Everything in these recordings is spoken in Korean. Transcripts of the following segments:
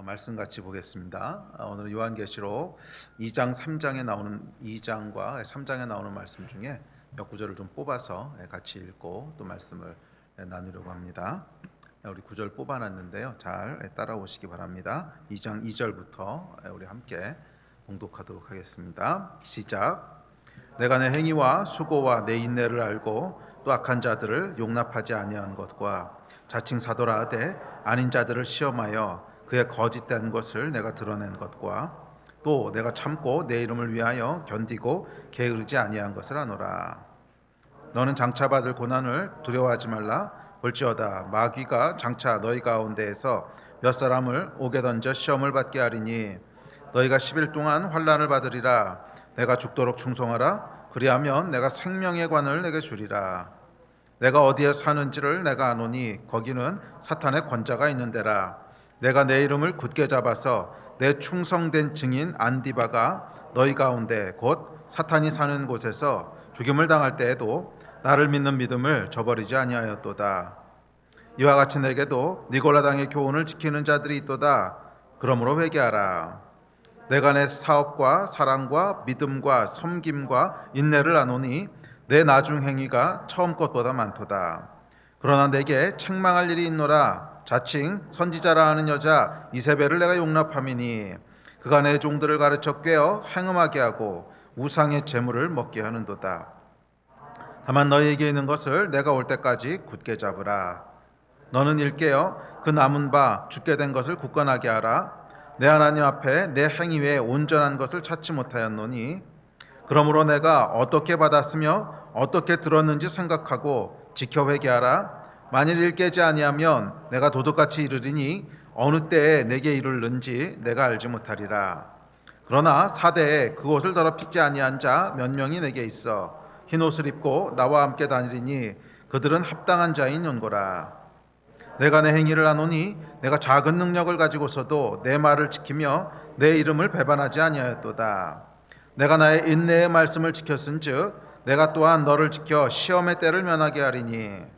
말씀 같이 보겠습니다. 오늘 요한계시록 2장, 3장에 나오는 2장과 3장에 나오는 말씀 중에 몇 구절을 좀 뽑아서 같이 읽고 또 말씀을 나누려고 합니다. 우리 구절 뽑아놨는데요. 잘 따라오시기 바랍니다. 2장 2절부터 우리 함께 봉독하도록 하겠습니다. 시작. 내가 내 행위와 수고와 내 인내를 알고 또 악한 자들을 용납하지 아니한 것과 자칭 사도라 하되 아닌 자들을 시험하여 그의 거짓된 것을 내가 드러낸 것과 또 내가 참고 내 이름을 위하여 견디고 게으르지 아니한 것을 아노라. 너는 장차 받을 고난을 두려워하지 말라. 볼지어다 마귀가 장차 너희 가운데에서 몇 사람을 옥에 던져 시험을 받게 하리니 너희가 10일 동안 환난을 받으리라. 내가 죽도록 충성하라. 그리하면 내가 생명의 관을 내게 주리라. 내가 어디에 사는지를 내가 아노니 거기는 사탄의 권자가 있는 데라. 내가 내 이름을 굳게 잡아서 내 충성된 증인 안디바가 너희 가운데 곧 사탄이 사는 곳에서 죽임을 당할 때에도 나를 믿는 믿음을 저버리지 아니하였도다. 이와 같이 내게도 니골라당의 교훈을 지키는 자들이 있도다. 그러므로 회개하라. 내가 내 사업과 사랑과 믿음과 섬김과 인내를 아노니 내 나중 행위가 처음 것보다 많도다. 그러나 내게 책망할 일이 있노라. 자칭 선지자라 하는 여자 이세벨을 내가 용납함이니 그가 내 종들을 가르쳐 꿰어 행음하게 하고 우상의 재물을 먹게 하는도다. 다만 너희에게 있는 것을 내가 올 때까지 굳게 잡으라. 너는 일깨어 그 남은 바 죽게 된 것을 굳건하게 하라. 내 하나님 앞에 내 행위 외에 온전한 것을 찾지 못하였노니 그러므로 내가 어떻게 받았으며 어떻게 들었는지 생각하고 지켜 회개하라. 만일 일깨지 아니하면 내가 도둑같이 이르리니 어느 때에 내게 이르는지 내가 알지 못하리라. 그러나 사대에 그곳을 더럽히지 아니한 자 몇 명이 내게 있어 흰옷을 입고 나와 함께 다니리니 그들은 합당한 자인 연고라. 내가 내 행위를 아노니 내가 작은 능력을 가지고서도 내 말을 지키며 내 이름을 배반하지 아니하였도다. 내가 나의 인내의 말씀을 지켰은즉 내가 또한 너를 지켜 시험의 때를 면하게 하리니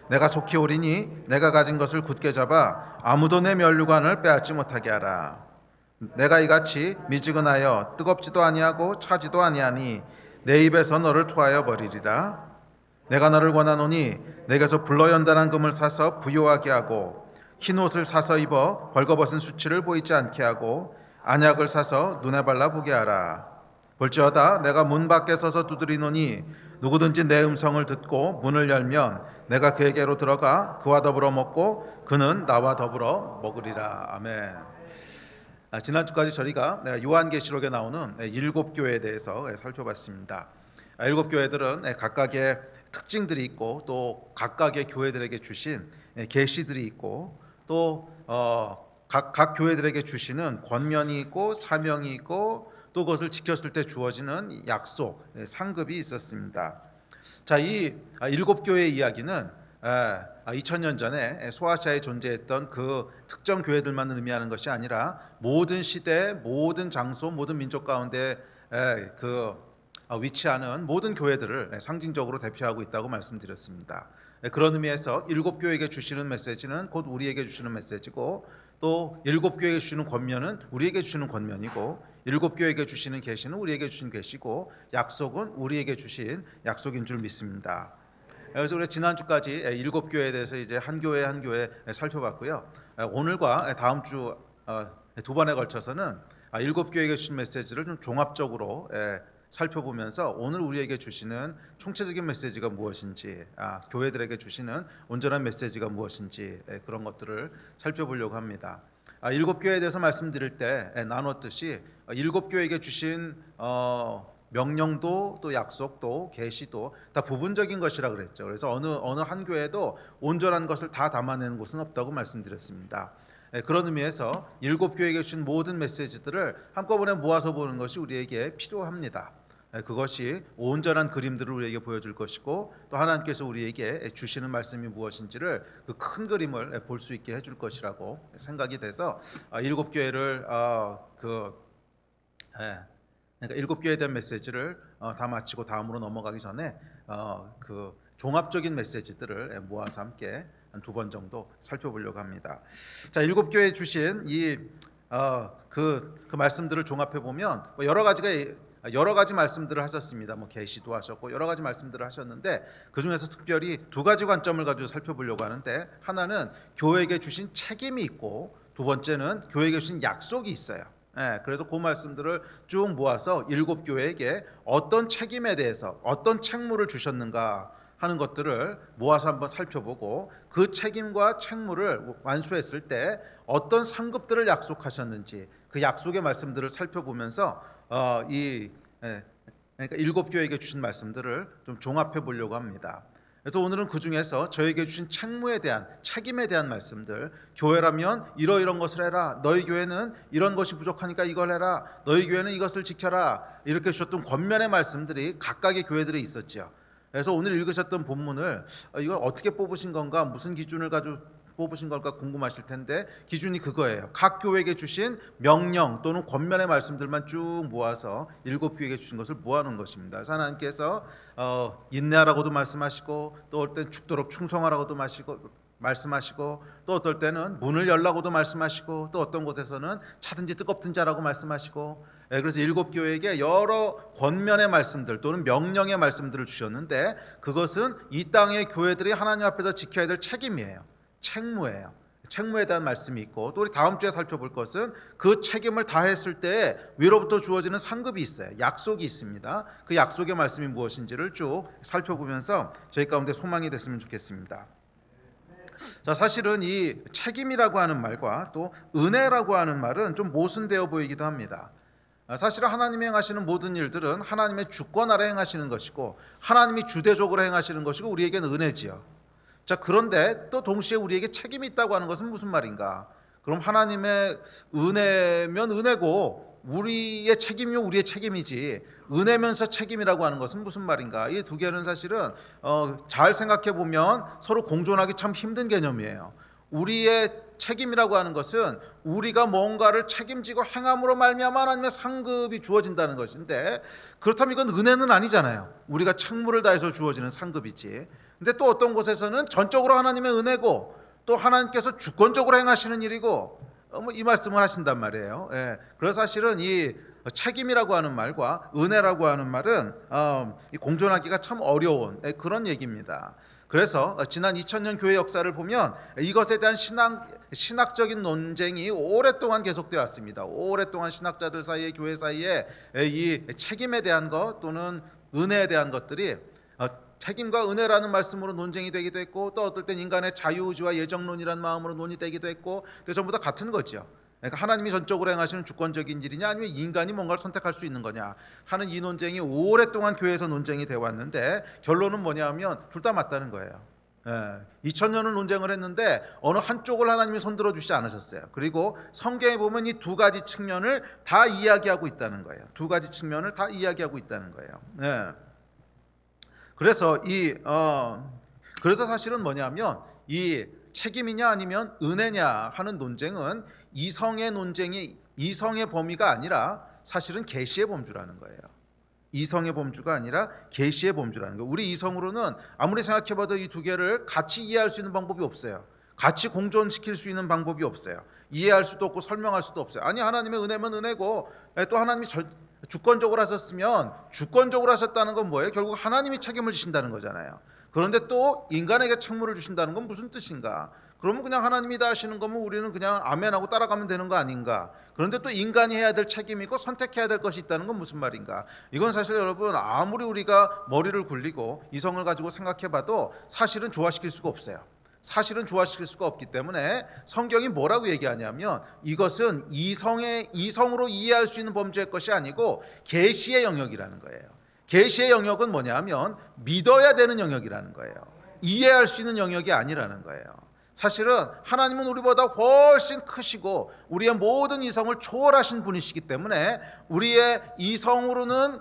내가 속히 오리니 내가 가진 것을 굳게 잡아 아무도 내 면류관을 빼앗지 못하게 하라. 내가 이같이 미지근하여 뜨겁지도 아니하고 차지도 아니하니 내 입에서 너를 토하여 버리리라. 내가 너를 권하노니 내게서 불러 연단한 금을 사서 부요하게 하고 흰옷을 사서 입어 벌거벗은 수치를 보이지 않게 하고 안약을 사서 눈에 발라 보게 하라. 볼지어다 내가 문 밖에 서서 두드리노니 누구든지 내 음성을 듣고 문을 열면 내가 그에게로 들어가 그와 더불어 먹고 그는 나와 더불어 먹으리라. 아멘. 지난주까지 저희가 요한계시록에 나오는 7교회에 대해서 살펴봤습니다. 7교회들은 각각의 특징들이 있고 또 각각의 교회들에게 주신 계시들이 있고 또 각 교회들에게 주시는 권면이 있고 사명이 있고 또 그것을 지켰을 때 주어지는 약속, 상급이 있었습니다. 자, 이 7교회의 이야기는 2000년 전에 소아시아에 존재했던 그 특정 교회들만 의미하는 것이 아니라 모든 시대, 모든 장소, 모든 민족 가운데 위치하는 모든 교회들을 상징적으로 대표하고 있다고 말씀드렸습니다. 그런 의미에서 7교회에게 주시는 메시지는 곧 우리에게 주시는 메시지고 또 7교회에게 주시는 권면은 우리에게 주시는 권면이고 7교회에게 주시는 계시는 우리에게 주신 계시고 약속은 우리에게 주신 약속인 줄 믿습니다. 그래서 우리 지난주까지 7교회에 대해서 이제 한 교회 한 교회 살펴봤고요. 오늘과 다음 주 두 번에 걸쳐서는 7교회에게 주신 메시지를 좀 종합적으로 살펴보면서 오늘 우리에게 주시는 총체적인 메시지가 무엇인지, 교회들에게 주시는 온전한 메시지가 무엇인지 그런 것들을 살펴보려고 합니다. 7교회에 대해서 말씀드릴 때 나눴듯이 7교회에게 주신 명령도 또 약속도 계시도 다 부분적인 것이라 그랬죠. 그래서 어느 한 교회도 온전한 것을 다 담아내는 곳은 없다고 말씀드렸습니다. 그런 의미에서 7교회에게 주신 모든 메시지들을 한꺼번에 모아서 보는 것이 우리에게 필요합니다. 그것이 온전한 그림들을 우리에게 보여줄 것이고 또 하나님께서 우리에게 주시는 말씀이 무엇인지를 그 큰 그림을 볼 수 있게 해줄 것이라고 생각이 돼서 7교회를 그러니까 7교회에 대한 메시지를 다 마치고 다음으로 넘어가기 전에 그 종합적인 메시지들을 모아서 함께 한 두 번 정도 살펴보려고 합니다. 자, 7교회에 주신 이 그 말씀들을 종합해 보면 뭐 여러 가지 말씀들을 하셨습니다. 뭐 계시도 하셨고 여러 가지 말씀들을 하셨는데 그 중에서 특별히 두 가지 관점을 가지고 살펴보려고 하는데, 하나는 교회에게 주신 책임이 있고 두 번째는 교회에게 주신 약속이 있어요. 그래서 그 말씀들을 쭉 모아서 일곱 교회에게 어떤 책임에 대해서 어떤 책무를 주셨는가 하는 것들을 모아서 한번 살펴보고, 그 책임과 책무를 완수했을 때 어떤 상급들을 약속하셨는지 그 약속의 말씀들을 살펴보면서 그러니까 일곱 교회에게 주신 말씀들을 좀 종합해 보려고 합니다. 그래서 오늘은 그 중에서 저에게 주신 책무에 대한, 책임에 대한 말씀들, 교회라면 이러이런 것을 해라, 너희 교회는 이런 것이 부족하니까 이걸 해라, 너희 교회는 이것을 지켜라, 이렇게 주셨던 권면의 말씀들이 각각의 교회들에 있었죠. 그래서 오늘 읽으셨던 본문을 이걸 어떻게 뽑으신 건가, 무슨 기준을 가지고 뽑으신 걸까 궁금하실 텐데, 기준이 그거예요. 각 교회에게 주신 명령 또는 권면의 말씀들만 쭉 모아서 일곱 교회에게 주신 것을 모아놓은 것입니다. 그래서 하나님께서 인내하라고도 말씀하시고, 또 어떨 땐 죽도록 충성하라고도 말씀하시고, 또 어떨 때는 문을 열라고도 말씀하시고, 또 어떤 곳에서는 차든지 뜨겁든지 하라고 말씀하시고, 그래서 일곱 교회에게 여러 권면의 말씀들 또는 명령의 말씀들을 주셨는데, 그것은 이 땅의 교회들이 하나님 앞에서 지켜야 될 책임이에요. 책무예요. 책무에 대한 말씀이 있고, 또 우리 다음 주에 살펴볼 것은 그 책임을 다했을 때 위로부터 주어지는 상급이 있어요. 약속이 있습니다. 그 약속의 말씀이 무엇인지를 쭉 살펴보면서 저희 가운데 소망이 됐으면 좋겠습니다. 자, 사실은 이 책임이라고 하는 말과 또 은혜라고 하는 말은 좀 모순되어 보이기도 합니다. 사실은 하나님이 행하시는 모든 일들은 하나님의 주권 아래 행하시는 것이고, 하나님이 주대적으로 행하시는 것이고, 우리에게는 은혜지요. 자, 그런데 또 동시에 우리에게 책임이 있다고 하는 것은 무슨 말인가? 그럼 하나님의 은혜면 은혜고 우리의 책임이면 우리의 책임이지, 은혜면서 책임이라고 하는 것은 무슨 말인가? 이 두 개는 사실은 잘 생각해 보면 서로 공존하기 참 힘든 개념이에요. 우리의 책임이라고 하는 것은 우리가 뭔가를 책임지고 행함으로 말미암아 하나님의 상급이 주어진다는 것인데, 그렇다면 이건 은혜는 아니잖아요. 우리가 책무를 다해서 주어지는 상급이지. 근데 또 어떤 곳에서는 전적으로 하나님의 은혜고, 또 하나님께서 주권적으로 행하시는 일이고, 이 말씀을 하신단 말이에요. 그래서 사실은 이 책임이라고 하는 말과 은혜라고 하는 말은 공존하기가 참 어려운 그런 얘기입니다. 그래서 지난 2000년 교회 역사를 보면 이것에 대한 신학적인 논쟁이 오랫동안 계속되어 왔습니다. 오랫동안 신학자들 사이에, 교회 사이에 이 책임에 대한 것 또는 은혜에 대한 것들이 책임과 은혜라는 말씀으로 논쟁이 되기도 했고, 또 어떨 땐 인간의 자유의지와 예정론이라는 마음으로 논의되기도 했고, 근데 전부 다 같은 거죠. 그러니까 하나님이 전적으로 행하시는 주권적인 일이냐, 아니면 인간이 뭔가를 선택할 수 있는 거냐 하는 이 논쟁이 오랫동안 교회에서 논쟁이 되어 왔는데, 결론은 뭐냐면 둘 다 맞다는 거예요. 2000년을 논쟁을 했는데 어느 한쪽을 하나님이 손들어 주시지 않으셨어요. 그리고 성경에 보면 이 두 가지 측면을 다 이야기하고 있다는 거예요. 두 가지 측면을 다 이야기하고 있다는 거예요. 그래서 그래서 사실은 뭐냐면 이 책임이냐 아니면 은혜냐 하는 논쟁은 이성의 범위가 아니라 사실은 계시의 범주라는 거예요. 이성의 범주가 아니라 계시의 범주라는 거예요. 우리 이성으로는 아무리 생각해봐도 이 두 개를 같이 이해할 수 있는 방법이 없어요. 같이 공존시킬 수 있는 방법이 없어요. 이해할 수도 없고 설명할 수도 없어요. 아니, 하나님의 은혜면 은혜고, 또 하나님이 주권적으로 하셨으면, 주권적으로 하셨다는 건 뭐예요? 결국 하나님이 책임을 지신다는 거잖아요. 그런데 또 인간에게 책무를 주신다는 건 무슨 뜻인가? 그러면 그냥 하나님이 다 하시는 거면 우리는 그냥 아멘하고 따라가면 되는 거 아닌가? 그런데 또 인간이 해야 될 책임이 있고 선택해야 될 것이 있다는 건 무슨 말인가? 이건 사실 여러분, 아무리 우리가 머리를 굴리고 이성을 가지고 생각해봐도 사실은 조화시킬 수가 없어요. 사실은 조화시킬 수가 없기 때문에 성경이 뭐라고 얘기하냐면, 이것은 이성으로 이해할 수 있는 범주의 것이 아니고 계시의 영역이라는 거예요. 계시의 영역은 뭐냐면 믿어야 되는 영역이라는 거예요. 이해할 수 있는 영역이 아니라는 거예요. 사실은 하나님은 우리보다 훨씬 크시고 우리의 모든 이성을 초월하신 분이시기 때문에 우리의 이성으로는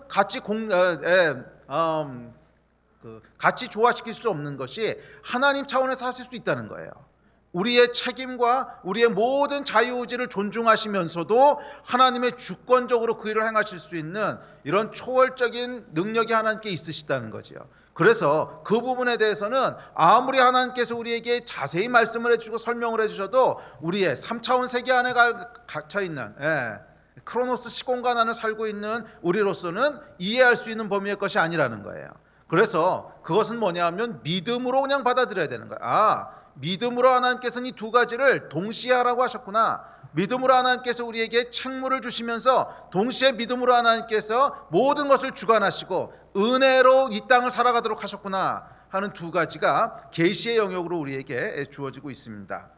같이 조화시킬 수 없는 것이 하나님 차원에서 하실 수 있다는 거예요. 우리의 책임과 우리의 모든 자유의지를 존중하시면서도 하나님의 주권적으로 그 일을 행하실 수 있는 이런 초월적인 능력이 하나님께 있으시다는 거지요. 그래서 그 부분에 대해서는 아무리 하나님께서 우리에게 자세히 말씀을 해주고 설명을 해주셔도 우리의 3차원 세계 안에 갇혀있는 크로노스 시공간 안에 살고 있는 우리로서는 이해할 수 있는 범위의 것이 아니라는 거예요. 그래서 그것은 뭐냐 하면 믿음으로 그냥 받아들여야 되는 거예요. 믿음으로 하나님께서는 이 두 가지를 동시에 하라고 하셨구나. 믿음으로 하나님께서 우리에게 책무를 주시면서 동시에 믿음으로 하나님께서 모든 것을 주관하시고 은혜로 이 땅을 살아가도록 하셨구나 하는 두 가지가 계시의 영역으로 우리에게 주어지고 있습니다.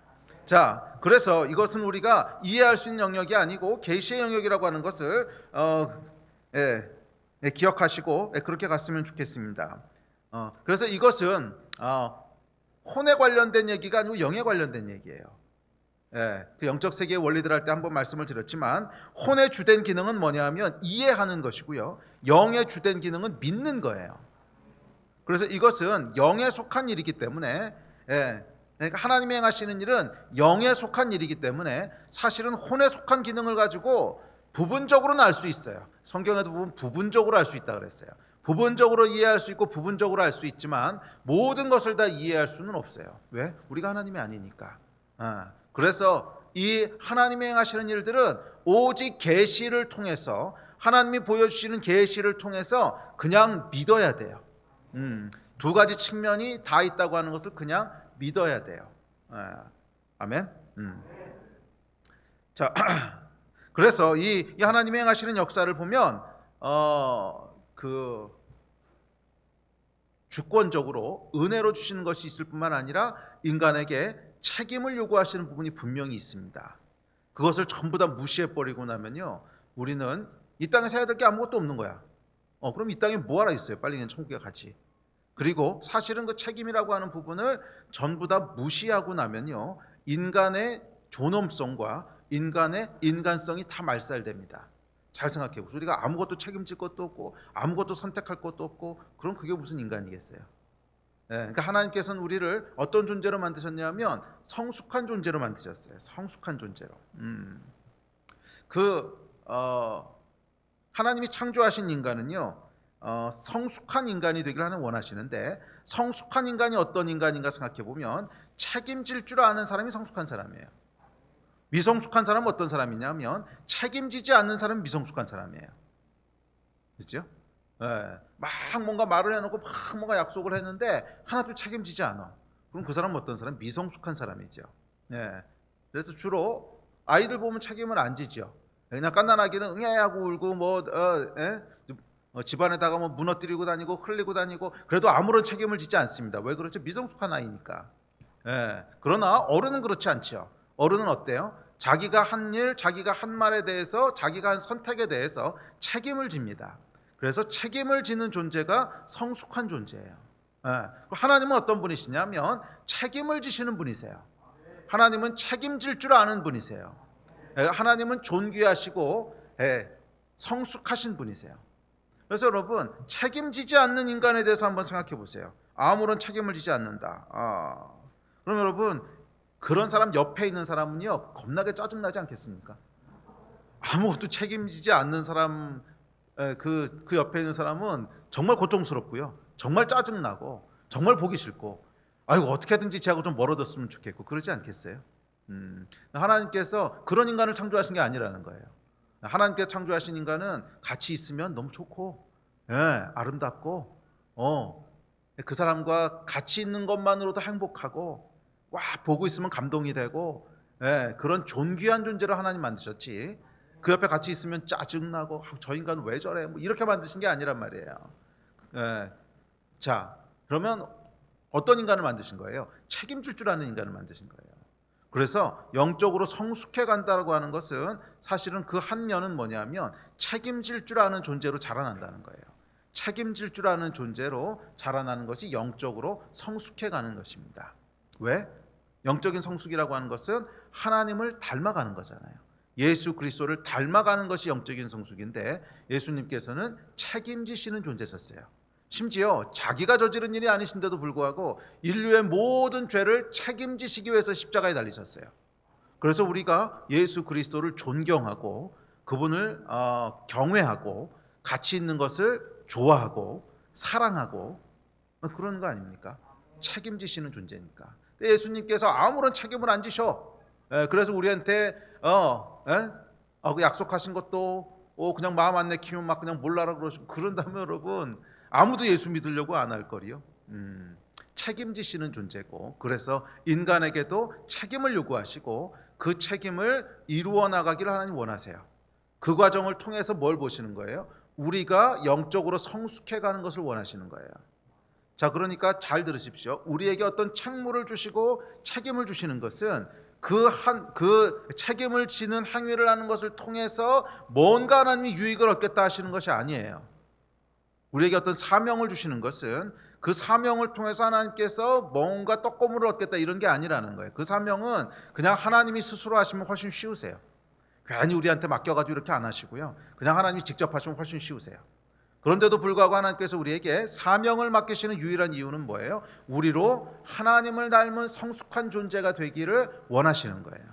자, 그래서 이것은 우리가 이해할 수 있는 영역이 아니고 계시의 영역이라고 하는 것을 기억하시고 그렇게 갔으면 좋겠습니다. 그래서 이것은 혼에 관련된 얘기가 아니고 영에 관련된 얘기예요. 그 영적 세계의 원리들 할 때 한번 말씀을 드렸지만 혼의 주된 기능은 뭐냐면 이해하는 것이고요, 영의 주된 기능은 믿는 거예요. 그래서 이것은 영에 속한 일이기 때문에 그러니까 하나님이 행하시는 일은 영에 속한 일이기 때문에 사실은 혼에 속한 기능을 가지고 부분적으로는 알 수 있어요. 성경에도 보면 부분적으로 알 수 있다 그랬어요. 부분적으로 이해할 수 있고 부분적으로 알 수 있지만 모든 것을 다 이해할 수는 없어요. 왜? 우리가 하나님이 아니니까. 그래서 이 하나님이 행하시는 일들은 오직 계시를 통해서, 하나님이 보여주시는 계시를 통해서 그냥 믿어야 돼요. 두 가지 측면이 다 있다고 하는 것을 그냥 믿어야 돼요. 아멘. 자, 그래서 이 하나님이 행하시는 역사를 보면 그 주권적으로 은혜로 주시는 것이 있을 뿐만 아니라 인간에게 책임을 요구하시는 부분이 분명히 있습니다. 그것을 전부 다 무시해버리고 나면요, 우리는 이 땅에서 해야 될 게 아무것도 없는 거야. 그럼 이 땅에 뭐하러 있어요? 빨리 그냥 천국에 가지. 그리고 사실은 그 책임이라고 하는 부분을 전부 다 무시하고 나면요, 인간의 존엄성과 인간의 인간성이 다 말살됩니다. 잘 생각해 보세요. 우리가 아무것도 책임질 것도 없고 아무것도 선택할 것도 없고 그럼 그게 무슨 인간이겠어요? 그러니까 하나님께서는 우리를 어떤 존재로 만드셨냐면 성숙한 존재로 만드셨어요. 성숙한 존재로. 하나님이 창조하신 인간은요, 성숙한 인간이 되기를 원하시는데, 성숙한 인간이 어떤 인간인가 생각해 보면 책임질 줄 아는 사람이 성숙한 사람이에요. 미성숙한 사람은 어떤 사람이냐면 책임지지 않는 사람이 미성숙한 사람이에요. 그렇죠? 막 뭔가 말을 해놓고 막 뭔가 약속을 했는데 하나도 책임지지 않아. 그럼 그 사람은 어떤 사람? 미성숙한 사람이죠. 그래서 주로 아이들 보면 책임을 안 지죠. 그냥 깐난아기는 응애하고 울고 집안에다가 뭐 무너뜨리고 다니고 흘리고 다니고 그래도 아무런 책임을 지지 않습니다. 왜 그렇죠? 미성숙한 아이니까. 그러나 어른은 그렇지 않죠. 어른은 어때요? 자기가 한 일, 자기가 한 말에 대해서, 자기가 한 선택에 대해서 책임을 집니다. 그래서 책임을 지는 존재가 성숙한 존재예요. 하나님은 어떤 분이시냐면 책임을 지시는 분이세요. 하나님은 책임질 줄 아는 분이세요. 하나님은 존귀하시고 성숙하신 분이세요. 그래서 여러분, 책임지지 않는 인간에 대해서 한번 생각해 보세요. 아무런 책임을 지지 않는다. 그럼 여러분, 그런 사람 옆에 있는 사람은요, 겁나게 짜증나지 않겠습니까? 아무것도 책임지지 않는 사람, 그 옆에 있는 사람은 정말 고통스럽고요, 정말 짜증나고 정말 보기 싫고, 아이고 어떻게든지 쟤하고 좀 멀어졌으면 좋겠고, 그러지 않겠어요? 하나님께서 그런 인간을 창조하신 게 아니라는 거예요. 하나님께서 창조하신 인간은 같이 있으면 너무 좋고 아름답고 그 사람과 같이 있는 것만으로도 행복하고 와 보고 있으면 감동이 되고 그런 존귀한 존재로 하나님 만드셨지, 그 옆에 같이 있으면 짜증나고 저 인간은 왜 저래 뭐 이렇게 만드신 게 아니란 말이에요. 자, 그러면 어떤 인간을 만드신 거예요? 책임질 줄 아는 인간을 만드신 거예요. 그래서 영적으로 성숙해 간다고 하는 것은 사실은 그 한 면은 뭐냐면 책임질 줄 아는 존재로 자라난다는 거예요. 책임질 줄 아는 존재로 자라나는 것이 영적으로 성숙해 가는 것입니다. 왜? 영적인 성숙이라고 하는 것은 하나님을 닮아가는 거잖아요. 예수 그리스도를 닮아가는 것이 영적인 성숙인데 예수님께서는 책임지시는 존재셨어요. 심지어 자기가 저지른 일이 아니신데도 불구하고 인류의 모든 죄를 책임지시기 위해서 십자가에 달리셨어요. 그래서 우리가 예수 그리스도를 존경하고 그분을 경외하고 가치 있는 것을 좋아하고 사랑하고 그런 거 아닙니까? 책임지시는 존재니까. 예수님께서 아무런 책임을 안 지셔. 그래서 우리한테 그 약속하신 것도 그냥 마음 안 내키면 막 그냥 몰라라 그러시고 그런다면 여러분 아무도 예수 믿으려고 안 할 거리요. 책임지시는 존재고 그래서 인간에게도 책임을 요구하시고 그 책임을 이루어 나가기를 하나님 원하세요. 그 과정을 통해서 뭘 보시는 거예요? 우리가 영적으로 성숙해 가는 것을 원하시는 거예요. 자, 그러니까 잘 들으십시오. 우리에게 어떤 책무를 주시고 책임을 주시는 것은 그 책임을 지는 행위를 하는 것을 통해서 뭔가 하나님이 유익을 얻겠다 하시는 것이 아니에요. 우리에게 어떤 사명을 주시는 것은 그 사명을 통해서 하나님께서 뭔가 떡고물을 얻겠다 이런 게 아니라는 거예요. 그 사명은 그냥 하나님이 스스로 하시면 훨씬 쉬우세요. 괜히 우리한테 맡겨가지고 이렇게 안 하시고요. 그냥 하나님이 직접 하시면 훨씬 쉬우세요. 그런데도 불구하고 하나님께서 우리에게 사명을 맡기시는 유일한 이유는 뭐예요? 우리로 하나님을 닮은 성숙한 존재가 되기를 원하시는 거예요.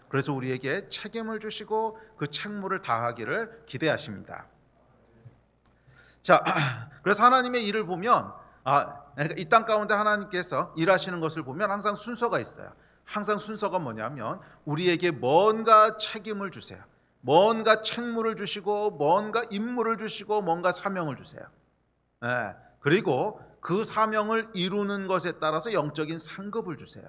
그래서 우리에게 책임을 주시고 그 책무를 다하기를 기대하십니다. 자, 그래서 하나님의 일을 보면 이 땅 가운데 하나님께서 일하시는 것을 보면 항상 순서가 있어요. 항상 순서가 뭐냐면 우리에게 뭔가 책임을 주세요. 뭔가 책무를 주시고 뭔가 임무를 주시고 뭔가 사명을 주세요. 그리고 그 사명을 이루는 것에 따라서 영적인 상급을 주세요.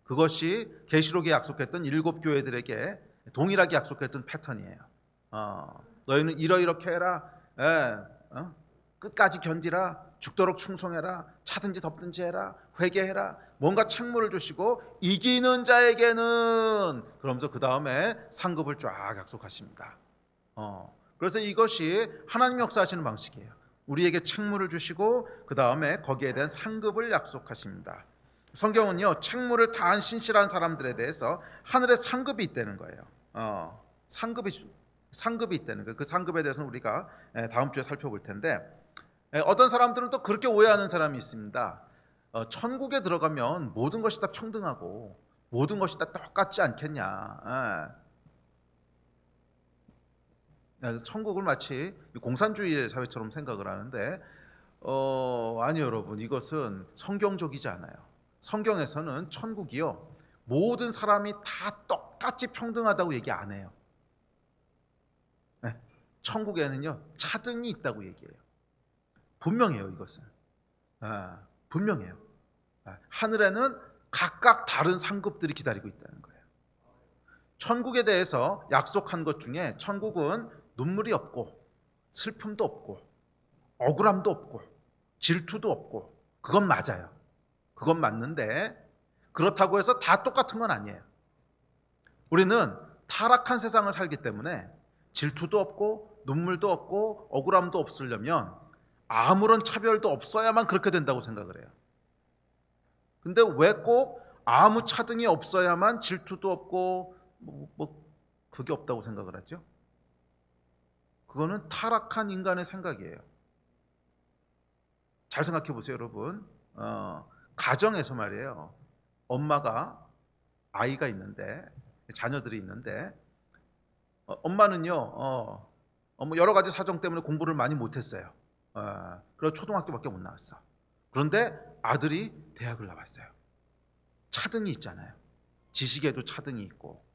그것이 계시록에 약속했던 7 교회들에게 동일하게 약속했던 패턴이에요. 너희는 이렇게 해라. 끝까지 견디라. 죽도록 충성해라. 차든지 덮든지 해라. 회개해라. 뭔가 책무를 주시고 이기는 자에게는 그러면서 그 다음에 상급을 쫙 약속하십니다. 그래서 이것이 하나님 역사하시는 방식이에요. 우리에게 책무를 주시고 그 다음에 거기에 대한 상급을 약속하십니다. 성경은요 책무를 다한 신실한 사람들에 대해서 하늘에 상급이 있다는 거예요. 상급이 있다는 거예요. 그 상급에 대해서는 우리가 다음 주에 살펴볼 텐데 어떤 사람들은 또 그렇게 오해하는 사람이 있습니다. 천국에 들어가면 모든 것이 다 평등하고 모든 것이 다 똑같지 않겠냐. 천국을 마치 공산주의의 사회처럼 생각을 하는데 아니 여러분 이것은 성경적이지 않아요. 성경에서는 천국이요 모든 사람이 다 똑같이 평등하다고 얘기 안 해요. 천국에는요 차등이 있다고 얘기해요. 분명해요 이것은. 분명해요. 하늘에는 각각 다른 상급들이 기다리고 있다는 거예요. 천국에 대해서 약속한 것 중에 천국은 눈물이 없고 슬픔도 없고 억울함도 없고 질투도 없고 그건 맞아요. 그건 맞는데 그렇다고 해서 다 똑같은 건 아니에요. 우리는 타락한 세상을 살기 때문에 질투도 없고 눈물도 없고 억울함도 없으려면 아무런 차별도 없어야만 그렇게 된다고 생각을 해요. 근데 왜 꼭 아무 차등이 없어야만 질투도 없고 그게 없다고 생각을 하죠? 그거는 타락한 인간의 생각이에요. 잘 생각해 보세요 여러분. 가정에서 말이에요 엄마가 아이가 있는데 자녀들이 있는데 엄마는요 여러 가지 사정 때문에 공부를 많이 못했어요. 그래서 초등학교밖에 못 나왔어. 그런데 아들이 대학을 나왔어요. 차등이 있잖아요. 지식에도 차등이 있고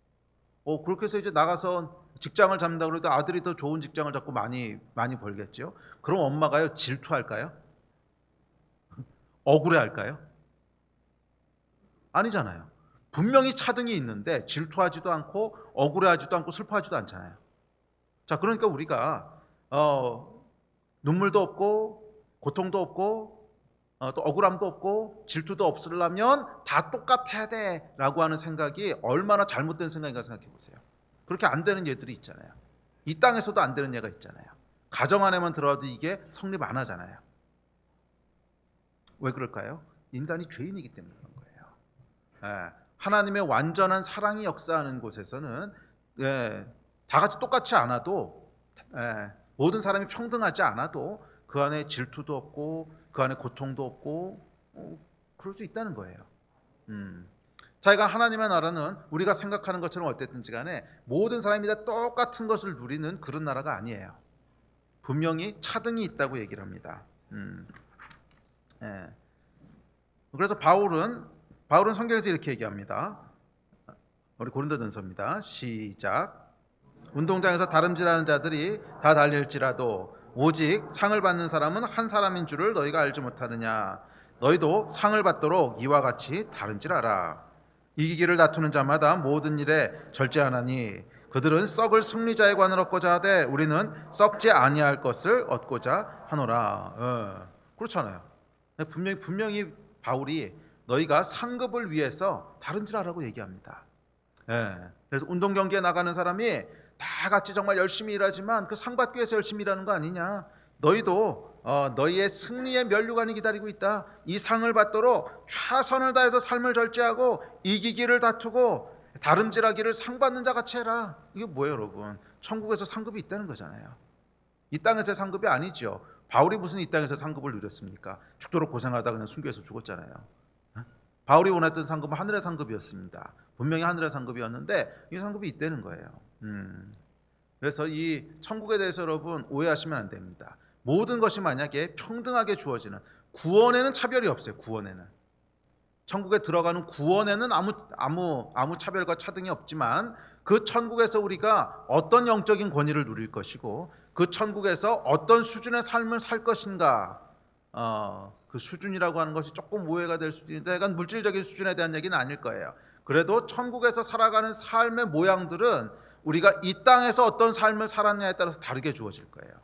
그렇게 해서 이제 나가서 직장을 잡는다고 해도 아들이 더 좋은 직장을 잡고 많이 벌겠죠. 그럼 엄마가요 질투할까요? 억울해할까요? 아니잖아요. 분명히 차등이 있는데 질투하지도 않고 억울해하지도 않고 슬퍼하지도 않잖아요. 자, 그러니까 우리가 눈물도 없고 고통도 없고 또 억울함도 없고 질투도 없으려면 다 똑같아야 돼라고 하는 생각이 얼마나 잘못된 생각인가 생각해 보세요. 그렇게 안 되는 예들이 있잖아요. 이 땅에서도 안 되는 예가 있잖아요. 가정 안에만 들어와도 이게 성립 안 하잖아요. 왜 그럴까요? 인간이 죄인이기 때문에 그런 거예요. 하나님의 완전한 사랑이 역사하는 곳에서는 다 같이 똑같이 않아도 모든 사람이 평등하지 않아도 그 안에 질투도 없고 그 안에 고통도 없고 그럴 수 있다는 거예요. 자기가 하나님의 나라는 우리가 생각하는 것처럼 어땠든지 간에 모든 사람이 다 똑같은 것을 누리는 그런 나라가 아니에요. 분명히 차등이 있다고 얘기를 합니다. 예. 그래서 바울은 성경에서 이렇게 얘기합니다. 우리 고린도전서입니다. 시작. 운동장에서 다름질하는 자들이 다 달릴지라도 오직 상을 받는 사람은 한 사람인 줄을 너희가 알지 못하느냐. 너희도 상을 받도록 이와 같이 다름질하라. 이기기를 다투는 자마다 모든 일에 절제하나니 그들은 썩을 승리자의 관을 얻고자 하되 우리는 썩지 아니할 것을 얻고자 하노라. 그렇잖아요. 분명히 바울이 너희가 상급을 위해서 다름질하라고 얘기합니다. 그래서 운동 경기에 나가는 사람이 다 같이 정말 열심히 일하지만 그 상 받기 위해서 열심히 일하는 거 아니냐. 너희도 너희의 승리의 면류관이 기다리고 있다. 이 상을 받도록 최선을 다해서 삶을 절제하고 이기기를 다투고 다름질하기를 상 받는 자 같이 해라. 이게 뭐예요, 여러분? 천국에서 상급이 있다는 거잖아요. 이 땅에서의 상급이 아니죠. 바울이 무슨 이 땅에서 상급을 누렸습니까? 죽도록 고생하다 그냥 순교해서 죽었잖아요. 바울이 원했던 상급은 하늘의 상급이었습니다. 분명히 하늘의 상급이었는데 이 상급이 있다는 거예요. 그래서 이 천국에 대해서 여러분 오해하시면 안 됩니다. 모든 것이 만약에 평등하게 주어지는, 구원에는 차별이 없어요. 구원에는, 천국에 들어가는 구원에는 아무 차별과 차등이 없지만 그 천국에서 우리가 어떤 영적인 권위를 누릴 것이고 그 천국에서 어떤 수준의 삶을 살 것인가, 그 수준이라고 하는 것이 조금 오해가 될 수도 있는데 약간 물질적인 수준에 대한 얘기는 아닐 거예요. 그래도 천국에서 살아가는 삶의 모양들은 우리가 이 땅에서 어떤 삶을 살았냐에 따라서 다르게 주어질 거예요.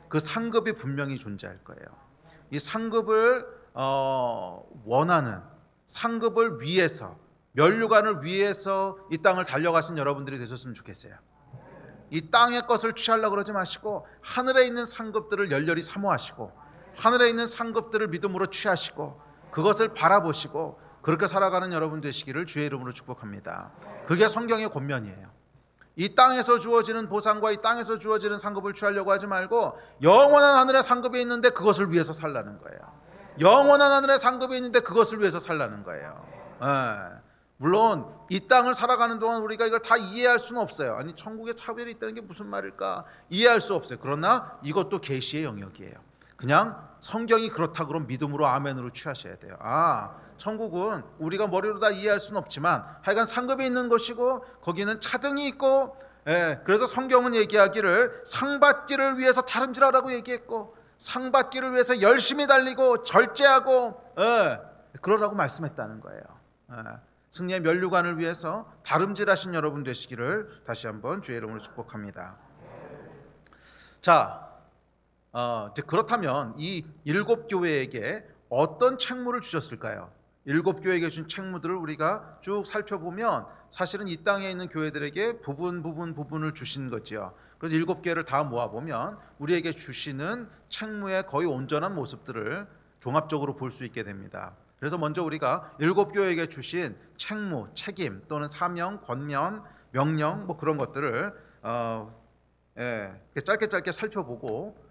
그 상급이 분명히 존재할 거예요. 이 상급을 원하는, 상급을 위해서, 면류관을 위해서 이 땅을 달려가신 여러분들이 되셨으면 좋겠어요. 이 땅의 것을 취하려고 그러지 마시고 하늘에 있는 상급들을 열렬히 사모하시고 하늘에 있는 상급들을 믿음으로 취하시고 그것을 바라보시고 그렇게 살아가는 여러분 되시기를 주의 이름으로 축복합니다. 그게 성경의 권면이에요. 이 땅에서 주어지는 보상과 이 땅에서 주어지는 상급을 취하려고 하지 말고 영원한 하늘의 상급이 있는데 그것을 위해서 살라는 거예요. 영원한 하늘의 상급이 있는데 그것을 위해서 살라는 거예요. 물론 이 땅을 살아가는 동안 우리가 이걸 다 이해할 수는 없어요. 아니 천국에 차별이 있다는 게 무슨 말일까? 이해할 수 없어요. 그러나 이것도 계시의 영역이에요. 그냥 성경이 그렇다 그러면 믿음으로 아멘으로 취하셔야 돼요. 천국은 우리가 머리로 다 이해할 수는 없지만 하여간 상급이 있는 것이고 거기는 차등이 있고, 그래서 성경은 얘기하기를 상 받기를 위해서 다름질하라고 얘기했고 상 받기를 위해서 열심히 달리고 절제하고 그러라고 말씀했다는 거예요. 승리의 면류관을 위해서 다름질하신 여러분 되시기를 다시 한번 주의 이름으로 축복합니다. 자, 이제 그렇다면 이 7교회에게 어떤 책무를 주셨을까요? 7교회에게 준 책무들을 우리가 쭉 살펴보면 사실은 이 땅에 있는 교회들에게 부분을 주신 거죠. 그래서 7개를 다 모아보면 우리에게 주시는 책무의 거의 온전한 모습들을 종합적으로 볼 수 있게 됩니다. 그래서 먼저 우리가 7교회에게 주신 책무, 책임 또는 사명, 권면, 명령 뭐 그런 것들을 짧게 살펴보고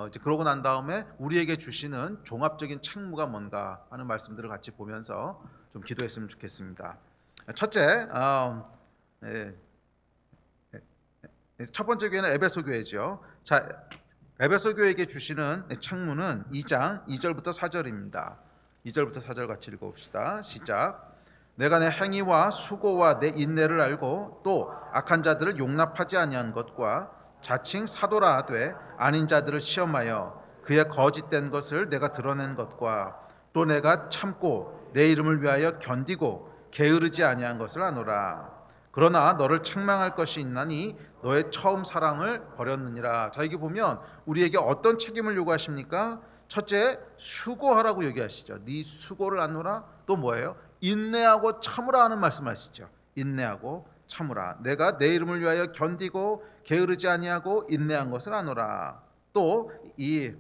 이제 그러고 난 다음에 우리에게 주시는 종합적인 책무가 뭔가 하는 말씀들을 같이 보면서 좀 기도했으면 좋겠습니다. 첫째, 첫 번째 교회는 에베소 교회죠. 자, 에베소 교회에게 주시는 책무는 2장 2절부터 4절입니다. 2절부터 4절 같이 읽어봅시다. 시작. 내가 내 행위와 수고와 내 인내를 알고 또 악한 자들을 용납하지 아니한 것과 자칭 사도라 하되 아닌 자들을 시험하여 그의 거짓된 것을 내가 드러낸 것과 또 내가 참고 내 이름을 위하여 견디고 게으르지 아니한 것을 아노라. 그러나 너를 책망할 것이 있나니 너의 처음 사랑을 버렸느니라. 자, 여기 보면 우리에게 어떤 책임을 요구하십니까? 첫째, 수고하라고 얘기하시죠. 네 수고를 아노라. 또 뭐예요? 인내하고 참으라 하는 말씀하시죠. 인내하고 참으라. 내가 내 이름을 위하여 견디고 게으르지 아니하고 인내한 것을 아노라. 또 이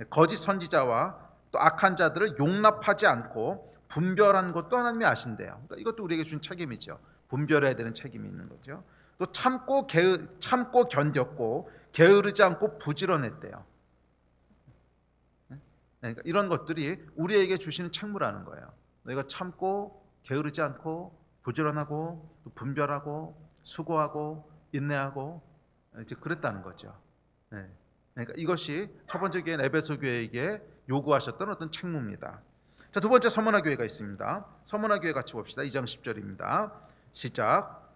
거짓 선지자와 또 악한 자들을 용납하지 않고 분별한 것도 하나님이 아신대요. 그러니까 이것도 우리에게 준 책임이죠. 분별해야 되는 책임이 있는 거죠. 또 참고 견뎠고 게으르지 않고 부지런했대요. 그러니까 이런 것들이 우리에게 주시는 책무라는 거예요. 너희가 참고 게으르지 않고 부지런하고 또 분별하고 수고하고 인내하고 이제 그랬다는 거죠. 네. 그러니까 이것이 첫 번째 교회인 에베소 교회에게 요구하셨던 어떤 책무입니다. 자, 두 번째 서머나 교회가 있습니다. 서머나 교회 같이 봅시다. 2장 10절입니다. 시작.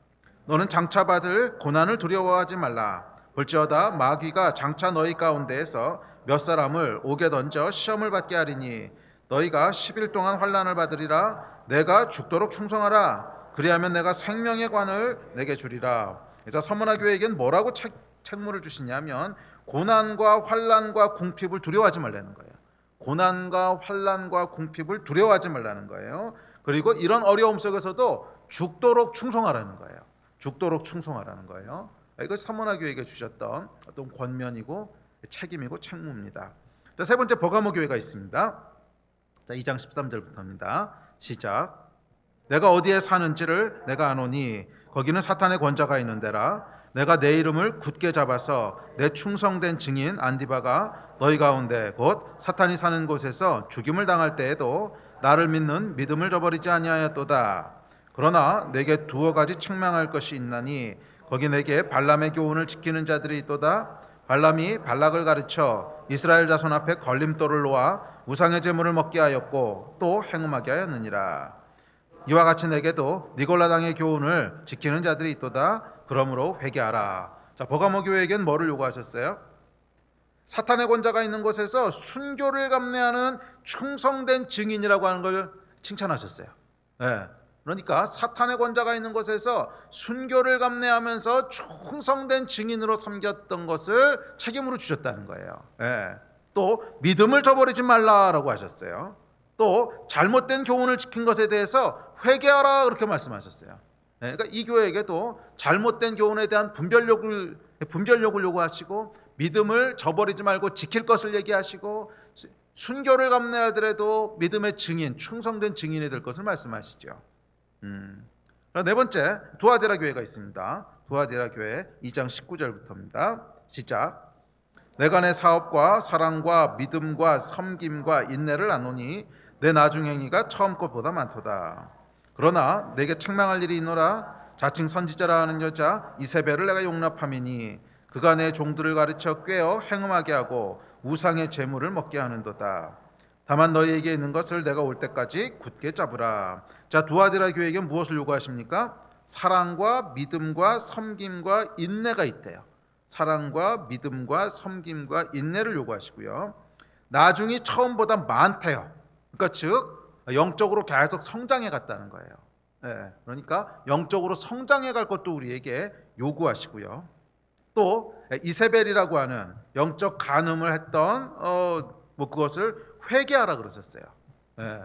너는 장차 받을 고난을 두려워하지 말라. 볼지어다 마귀가 장차 너희 가운데에서 몇 사람을 옥에 던져 시험을 받게 하리니 너희가 10일 동안 환난을 받으리라. 내가 죽도록 충성하라. 그리하면 내가 생명의 관을 내게 주리라. 자, 서머나 교회에겐 뭐라고 책무를 주시냐면 고난과 환난과 궁핍을 두려워하지 말라는 거예요. 고난과 환난과 궁핍을 두려워하지 말라는 거예요. 그리고 이런 어려움 속에서도 죽도록 충성하라는 거예요. 죽도록 충성하라는 거예요. 이것이 서머나 교회에게 주셨던 어떤 권면이고 책임이고 책무입니다. 자, 세 번째 버가모 교회가 있습니다. 자, 2장 13절부터입니다. 시작. 내가 어디에 사는지를 내가 아노니 거기는 사탄의 권자가 있는 데라. 내가 내 이름을 굳게 잡아서 내 충성된 증인 안디바가 너희 가운데 곧 사탄이 사는 곳에서 죽임을 당할 때에도 나를 믿는 믿음을 저버리지 아니하였도다. 그러나 내게 두어 가지 책망할 것이 있나니 거기 내게 발람의 교훈을 지키는 자들이 있도다. 발람이 발락을 가르쳐 이스라엘 자손 앞에 걸림돌을 놓아 우상의 제물을 먹게 하였고 또 행음하게 하였느니라. 이와 같이 내게도 니골라당의 교훈을 지키는 자들이 있도다. 그러므로 회개하라. 자, 버가모 교회에겐 뭐를 요구하셨어요? 사탄의 권자가 있는 곳에서 순교를 감내하는 충성된 증인이라고 하는 걸 칭찬하셨어요. 네. 그러니까 사탄의 권자가 있는 곳에서 순교를 감내하면서 충성된 증인으로 섬겼던 것을 책임으로 주셨다는 거예요. 네. 또 믿음을 저버리지 말라라고 하셨어요. 또 잘못된 교훈을 지킨 것에 대해서 회개하라 그렇게 말씀하셨어요. 네. 그러니까 이 교회에게도 잘못된 교훈에 대한 분별력을 요구하시고 믿음을 저버리지 말고 지킬 것을 얘기하시고 순교를 감내하더라도 믿음의 증인, 충성된 증인이 될 것을 말씀하시죠. 네 번째 두아데라 교회가 있습니다. 두아데라 교회 2장 19절부터입니다. 시작. 내가 내 사업과 사랑과 믿음과 섬김과 인내를 아노니 내 나중 행위가 처음 것보다 많도다. 그러나 내게 책망할 일이 있노라. 자칭 선지자라 하는 여자 이세벨을 내가 용납함이니 그가 내 종들을 가르쳐 꾀어 행음하게 하고 우상의 제물을 먹게 하는도다. 다만 너희에게 있는 것을 내가 올 때까지 굳게 잡으라. 자, 두아데라 교회에게 무엇을 요구하십니까? 사랑과 믿음과 섬김과 인내가 있대요. 사랑과 믿음과 섬김과 인내를 요구하시고요. 나중이 처음보다 많대요. 그러니까 즉 영적으로 계속 성장해 갔다는 거예요. 네, 그러니까 영적으로 성장해 갈 것도 우리에게 요구하시고요. 또 이세벨이라고 하는 영적 간음을 했던 그것을 회개하라 그러셨어요. 네.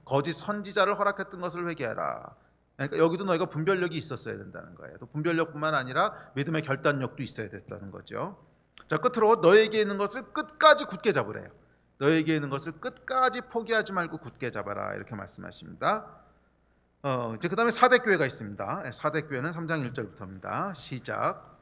거짓 선지자를 허락했던 것을 회개하라. 그러니까 여기도 너희가 분별력이 있었어야 된다는 거예요. 또 분별력뿐만 아니라 믿음의 결단력도 있어야 됐다는 거죠. 자, 끝으로 너희에게 있는 것을 끝까지 굳게 잡으래요. 너희에게 있는 것을 끝까지 포기하지 말고 굳게 잡아라 이렇게 말씀하십니다. 이제 그다음에 사대교회가 있습니다. 사대교회는 3장 1절부터입니다. 시작.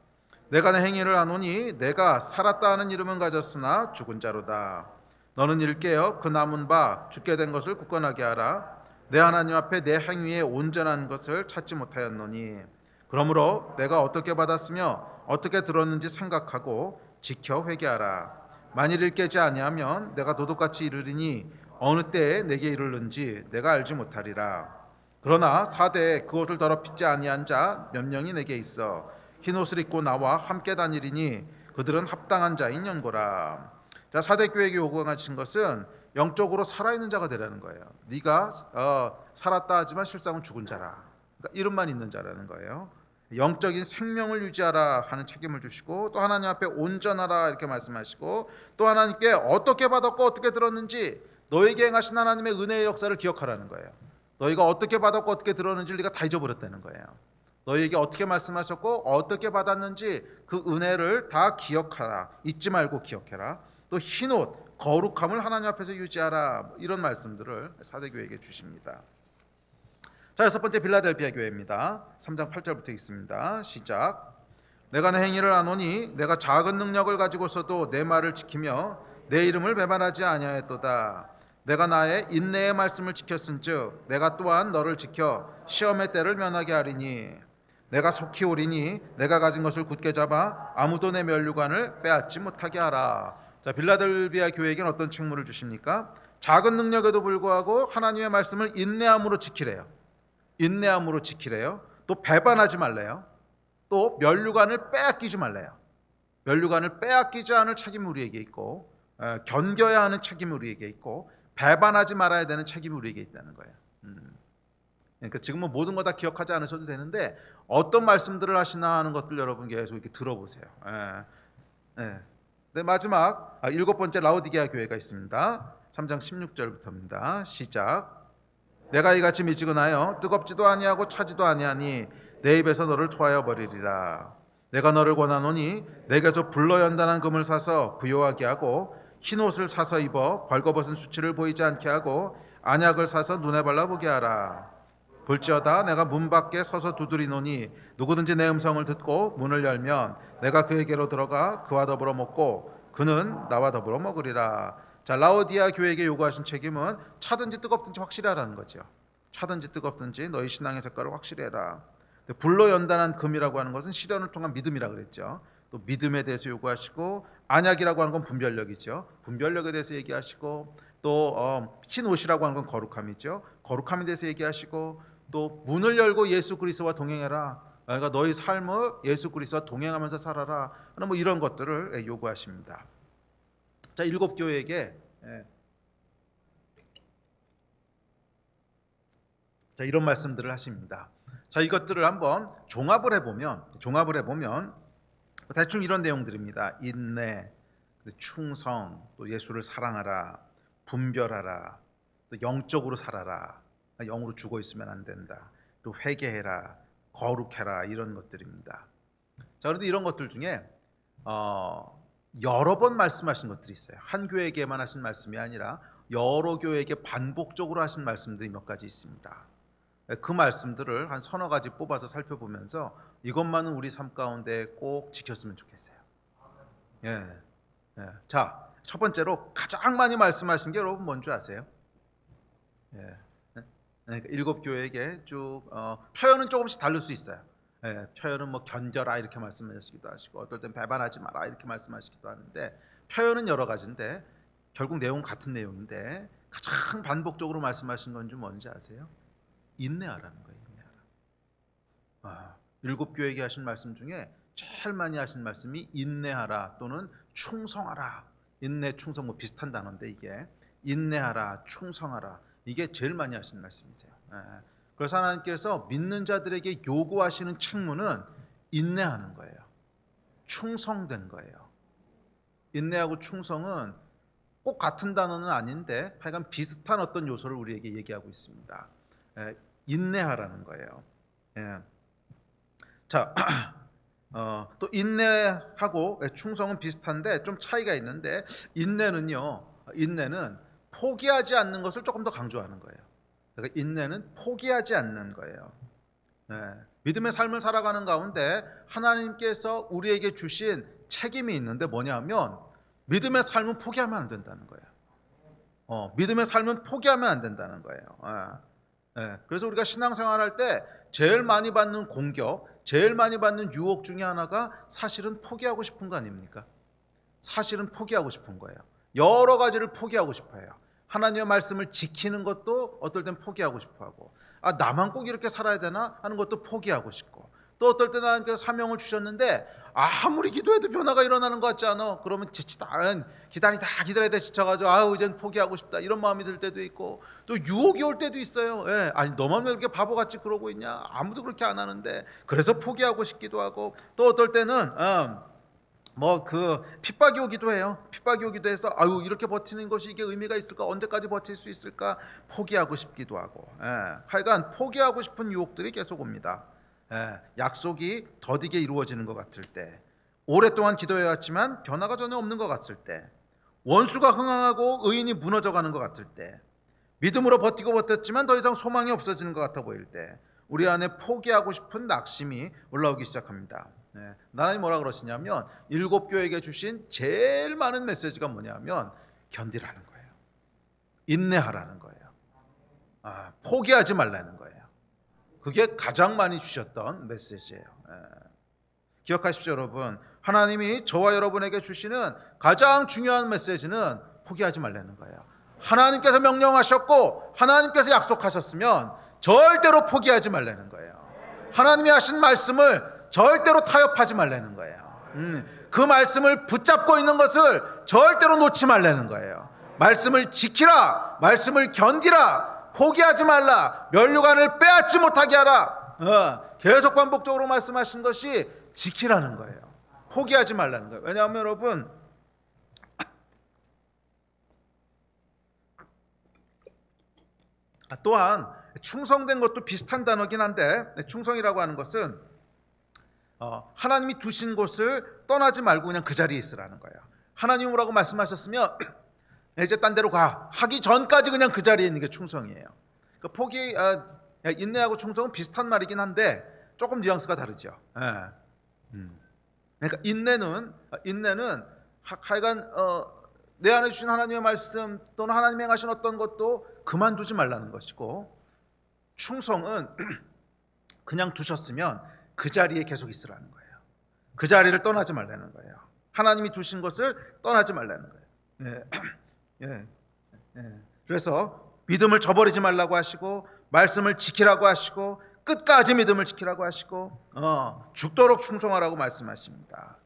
내가 내 행위를 아노니 내가 살았다 하는 이름은 가졌으나 죽은 자로다. 너는 일깨어 그 남은 바 죽게 된 것을 굳건하게 하라. 내 하나님 앞에 내 행위에 온전한 것을 찾지 못하였노니 그러므로 내가 어떻게 받았으며 어떻게 들었는지 생각하고 지켜 회개하라. 만일 일깨지 아니하면 내가 도둑같이 이르리니 어느 때에 내게 이르는지 내가 알지 못하리라. 그러나 사대에 그옷을 더럽히지 아니한 자 몇 명이 내게 있어 흰 옷을 입고 나와 함께 다니리니 그들은 합당한 자인 연고라. 자, 사대교회에게 요구하신 것은 영적으로 살아있는 자가 되라는 거예요. 네가 살았다 하지만 실상은 죽은 자라. 그러니까 이름만 있는 자라는 거예요. 영적인 생명을 유지하라 하는 책임을 주시고 또 하나님 앞에 온전하라 이렇게 말씀하시고 또 하나님께 어떻게 받았고 어떻게 들었는지 너에게 행하신 하나님의 은혜의 역사를 기억하라는 거예요. 너희가 어떻게 받았고 어떻게 들었는지 네가 다 잊어버렸다는 거예요. 너희에게 어떻게 말씀하셨고 어떻게 받았는지 그 은혜를 다 기억하라. 잊지 말고 기억해라. 또 흰옷, 거룩함을 하나님 앞에서 유지하라. 이런 말씀들을 사대교회에게 주십니다. 자, 여섯 번째 빌라델피아 교회입니다. 3장 8절부터 있습니다. 시작. 내가 내 행위를 아노니 내가 작은 능력을 가지고서도 내 말을 지키며 내 이름을 배반하지 아니하였도다. 내가 나의 인내의 말씀을 지켰은즉 내가 또한 너를 지켜 시험의 때를 면하게 하리니 내가 속히 오리니 내가 가진 것을 굳게 잡아 아무도 내 면류관을 빼앗지 못하게 하라. 자, 빌라델비아 교회에게는 어떤 책무를 주십니까? 작은 능력에도 불구하고 하나님의 말씀을 인내함으로 지키래요. 인내함으로 지키래요. 또 배반하지 말래요. 또 면류관을 빼앗기지 말래요. 면류관을 빼앗기지 않을 책임이 우리에게 있고, 견뎌야 하는 책임이 우리에게 있고, 배반하지 말아야 되는 책임이 우리에게 있다는 거예요. 그러니까 지금은 모든 거 다 기억하지 않으셔도 되는데 어떤 말씀들을 하시나 하는 것들 여러분 계속 이렇게 들어보세요. 네, 마지막 7번째 라오디게아 교회가 있습니다. 3장 16절부터입니다. 시작. 내가 이같이 미지근하여 뜨겁지도 아니하고 차지도 아니하니 내 입에서 너를 토하여 버리리라. 내가 너를 권하노니 내게서 불러 연단한 금을 사서 부요하게 하고 흰 옷을 사서 입어 벌거벗은 수치를 보이지 않게 하고 안약을 사서 눈에 발라보게 하라. 볼지어다 내가 문 밖에 서서 두드리노니 누구든지 내 음성을 듣고 문을 열면 내가 그에게로 들어가 그와 더불어 먹고 그는 나와 더불어 먹으리라. 자, 라오디아 교회에게 요구하신 책임은 차든지 뜨겁든지 확실히 하라는 거죠. 차든지 뜨겁든지 너희 신앙의 색깔을 확실히 해라. 불로 연단한 금이라고 하는 것은 시련을 통한 믿음이라고 그랬죠. 또 믿음에 대해서 요구하시고 안약이라고 하는 건 분별력이죠. 분별력에 대해서 얘기하시고 또 흰 옷이라고 하는 건 거룩함이죠. 거룩함에 대해서 얘기하시고 또 문을 열고 예수 그리스도와 동행해라. 그러니까 너희 삶을 예수 그리스도와 동행하면서 살아라 하는 뭐 이런 것들을 요구하십니다. 자, 7교회에게 자, 이런 말씀들을 하십니다. 자, 이것들을 한번 종합을 해보면 대충 이런 내용들입니다. 인내, 충성, 또 예수를 사랑하라, 분별하라, 또 영적으로 살아라, 영으로 죽어 있으면 안 된다, 또 회개해라, 거룩해라, 이런 것들입니다. 자, 그런데 이런 것들 중에 여러 번 말씀하신 것들이 있어요. 한 교회에게만 하신 말씀이 아니라 여러 교회에게 반복적으로 하신 말씀들이 몇 가지 있습니다. 그 말씀들을 한 서너 가지 뽑아서 살펴보면서 이것만은 우리 삶 가운데 꼭 지켰으면 좋겠어요. 자, 첫 번째로 가장 많이 말씀하신 게 여러분 뭔지 아세요? 그러니까 7교회에게 쭉 표현은 조금씩 다를 수 있어요. 표현은 뭐 견뎌라 이렇게 말씀하시기도 하시고 어떨 땐 배반하지 마라 이렇게 말씀하시기도 하는데 표현은 여러 가지인데 결국 내용은 같은 내용인데 가장 반복적으로 말씀하신 건지 뭔지 아세요? 인내하라는 거예요. 인내하라. 7교회에게 하신 말씀 중에 제일 많이 하신 말씀이 인내하라 또는 충성하라. 인내, 충성 뭐 비슷한 단어인데 이게 인내하라, 충성하라 이게 제일 많이 하신 말씀이세요. 그래서 하나님께서 믿는 자들에게 요구하시는 책무는 인내하는 거예요. 충성된 거예요. 인내하고 충성은 꼭 같은 단어는 아닌데 하여간 비슷한 어떤 요소를 우리에게 얘기하고 있습니다. 인내하라는 거예요. 자, 또 인내하고 충성은 비슷한데 좀 차이가 있는데 인내는 포기하지 않는 것을 조금 더 강조하는 거예요. 그러니까 인내는 포기하지 않는 거예요. 믿음의 삶을 살아가는 가운데 하나님께서 우리에게 주신 책임이 있는데 뭐냐면 믿음의 삶은 포기하면 안 된다는 거예요. 믿음의 삶은 포기하면 안 된다는 거예요. 그래서 우리가 신앙생활할 때 제일 많이 받는 공격, 제일 많이 받는 유혹 중에 하나가 사실은 포기하고 싶은 거 아닙니까? 사실은 포기하고 싶은 거예요. 여러 가지를 포기하고 싶어요. 하나님의 말씀을 지키는 것도 어떨 땐 포기하고 싶어하고 나만 꼭 이렇게 살아야 되나 하는 것도 포기하고 싶고 또 어떨 때 하나님께서 사명을 주셨는데 아무리 기도해도 변화가 일어나는 것 같지 않아? 그러면 지치다 기다리다 지쳐가지고 이젠 포기하고 싶다 이런 마음이 들 때도 있고 또 유혹이 올 때도 있어요. 아니 너만 왜 그렇게 바보같이 그러고 있냐? 아무도 그렇게 안 하는데 그래서 포기하고 싶기도 하고 또 어떨 때는 핍박이 오기도 해요. 핍박이 오기도 해서 이렇게 버티는 것이 이게 의미가 있을까? 언제까지 버틸 수 있을까? 포기하고 싶기도 하고 하여간 포기하고 싶은 유혹들이 계속 옵니다. 약속이 더디게 이루어지는 것 같을 때, 오랫동안 기도해왔지만 변화가 전혀 없는 것 같을 때, 원수가 흥황하고 의인이 무너져가는 것 같을 때, 믿음으로 버텼지만 더 이상 소망이 없어지는 것 같아 보일 때 우리 안에 포기하고 싶은 낙심이 올라오기 시작합니다. 하나님 뭐라 그러시냐면 7교회에게 주신 제일 많은 메시지가 뭐냐면 견디라는 거예요. 인내하라는 거예요. 포기하지 말라는 거예요. 그게 가장 많이 주셨던 메시지예요. 기억하십시오, 여러분. 하나님이 저와 여러분에게 주시는 가장 중요한 메시지는 포기하지 말라는 거예요. 하나님께서 명령하셨고 하나님께서 약속하셨으면 절대로 포기하지 말라는 거예요. 하나님이 하신 말씀을 절대로 타협하지 말라는 거예요. 그 말씀을 붙잡고 있는 것을 절대로 놓지 말라는 거예요. 말씀을 지키라, 말씀을 견디라, 포기하지 말라, 면류관을 빼앗지 못하게 하라. 계속 반복적으로 말씀하신 것이 지키라는 거예요. 포기하지 말라는 거예요. 왜냐하면 여러분, 또한 충성된 것도 비슷한 단어긴 한데, 충성이라고 하는 것은 하나님이 두신 곳을 떠나지 말고 그냥 그 자리에 있으라는 거예요. 하나님이 뭐라고 말씀하셨으면 이제 딴 데로 가 하기 전까지 그냥 그 자리에 있는 게 충성이에요. 그러니까 인내하고 충성은 비슷한 말이긴 한데 조금 뉘앙스가 다르죠. 그러니까 인내는 하여간 내 안에 주신 하나님의 말씀 또는 하나님이 행하신 어떤 것도 그만두지 말라는 것이고, 충성은 그냥 두셨으면 그 자리에 계속 있으라는 거예요. 그 자리를 떠나지 말라는 거예요. 하나님이 두신 것을 떠나지 말라는 거예요. 그래서 믿음을 저버리지 말라고 하시고, 말씀을 지키라고 하시고, 끝까지 믿음을 지키라고 하시고, 죽도록 충성하라고 말씀하십니다.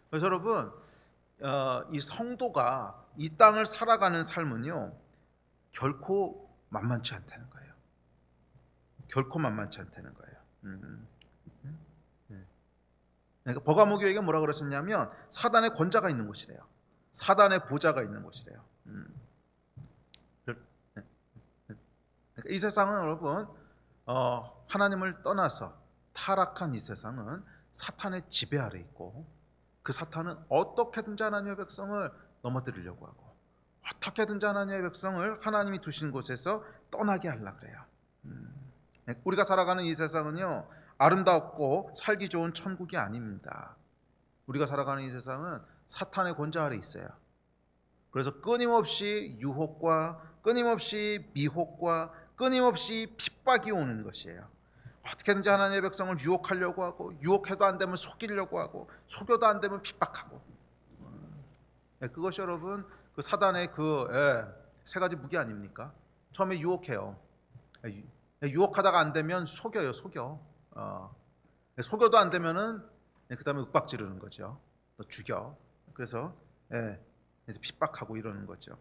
그래서 여러분, 이 성도가 이 땅을 살아가는 삶은요, 결코 만만치 않다는 거예요. 결코 만만치 않다는 거예요. 그러니까 버가모교회가 뭐라 그러셨냐면 사단의 권자가 있는 곳이래요. 사단의 보좌가 있는 곳이래요. 그러니까 이 세상은 여러분, 하나님을 떠나서 타락한 이 세상은 사탄의 지배 아래 있고, 그 사탄은 어떻게든지 하나님의 백성을 넘어뜨리려고 하고, 어떻게든지 하나님의 백성을 하나님이 두신 곳에서 떠나게 하려고 그래요. 우리가 살아가는 이 세상은요, 아름답고 살기 좋은 천국이 아닙니다. 우리가 살아가는 이 세상은 사탄의 권좌 아래 있어요. 그래서 끊임없이 유혹과 끊임없이 미혹과 끊임없이 핍박이 오는 것이에요. 어떻게든지 하나님의 백성을 유혹하려고 하고, 유혹해도 안 되면 속이려고 하고, 속여도 안 되면 핍박하고. 그것이 여러분, 그 사단의 세 가지 무기 아닙니까? 처음에 유혹해요. 유혹하다가 안 되면 속여요. 속여도 안 되면은 그 다음에 윽박 지르는 거죠. 너 죽여. 그래서 이제 핍박하고 이러는 거죠.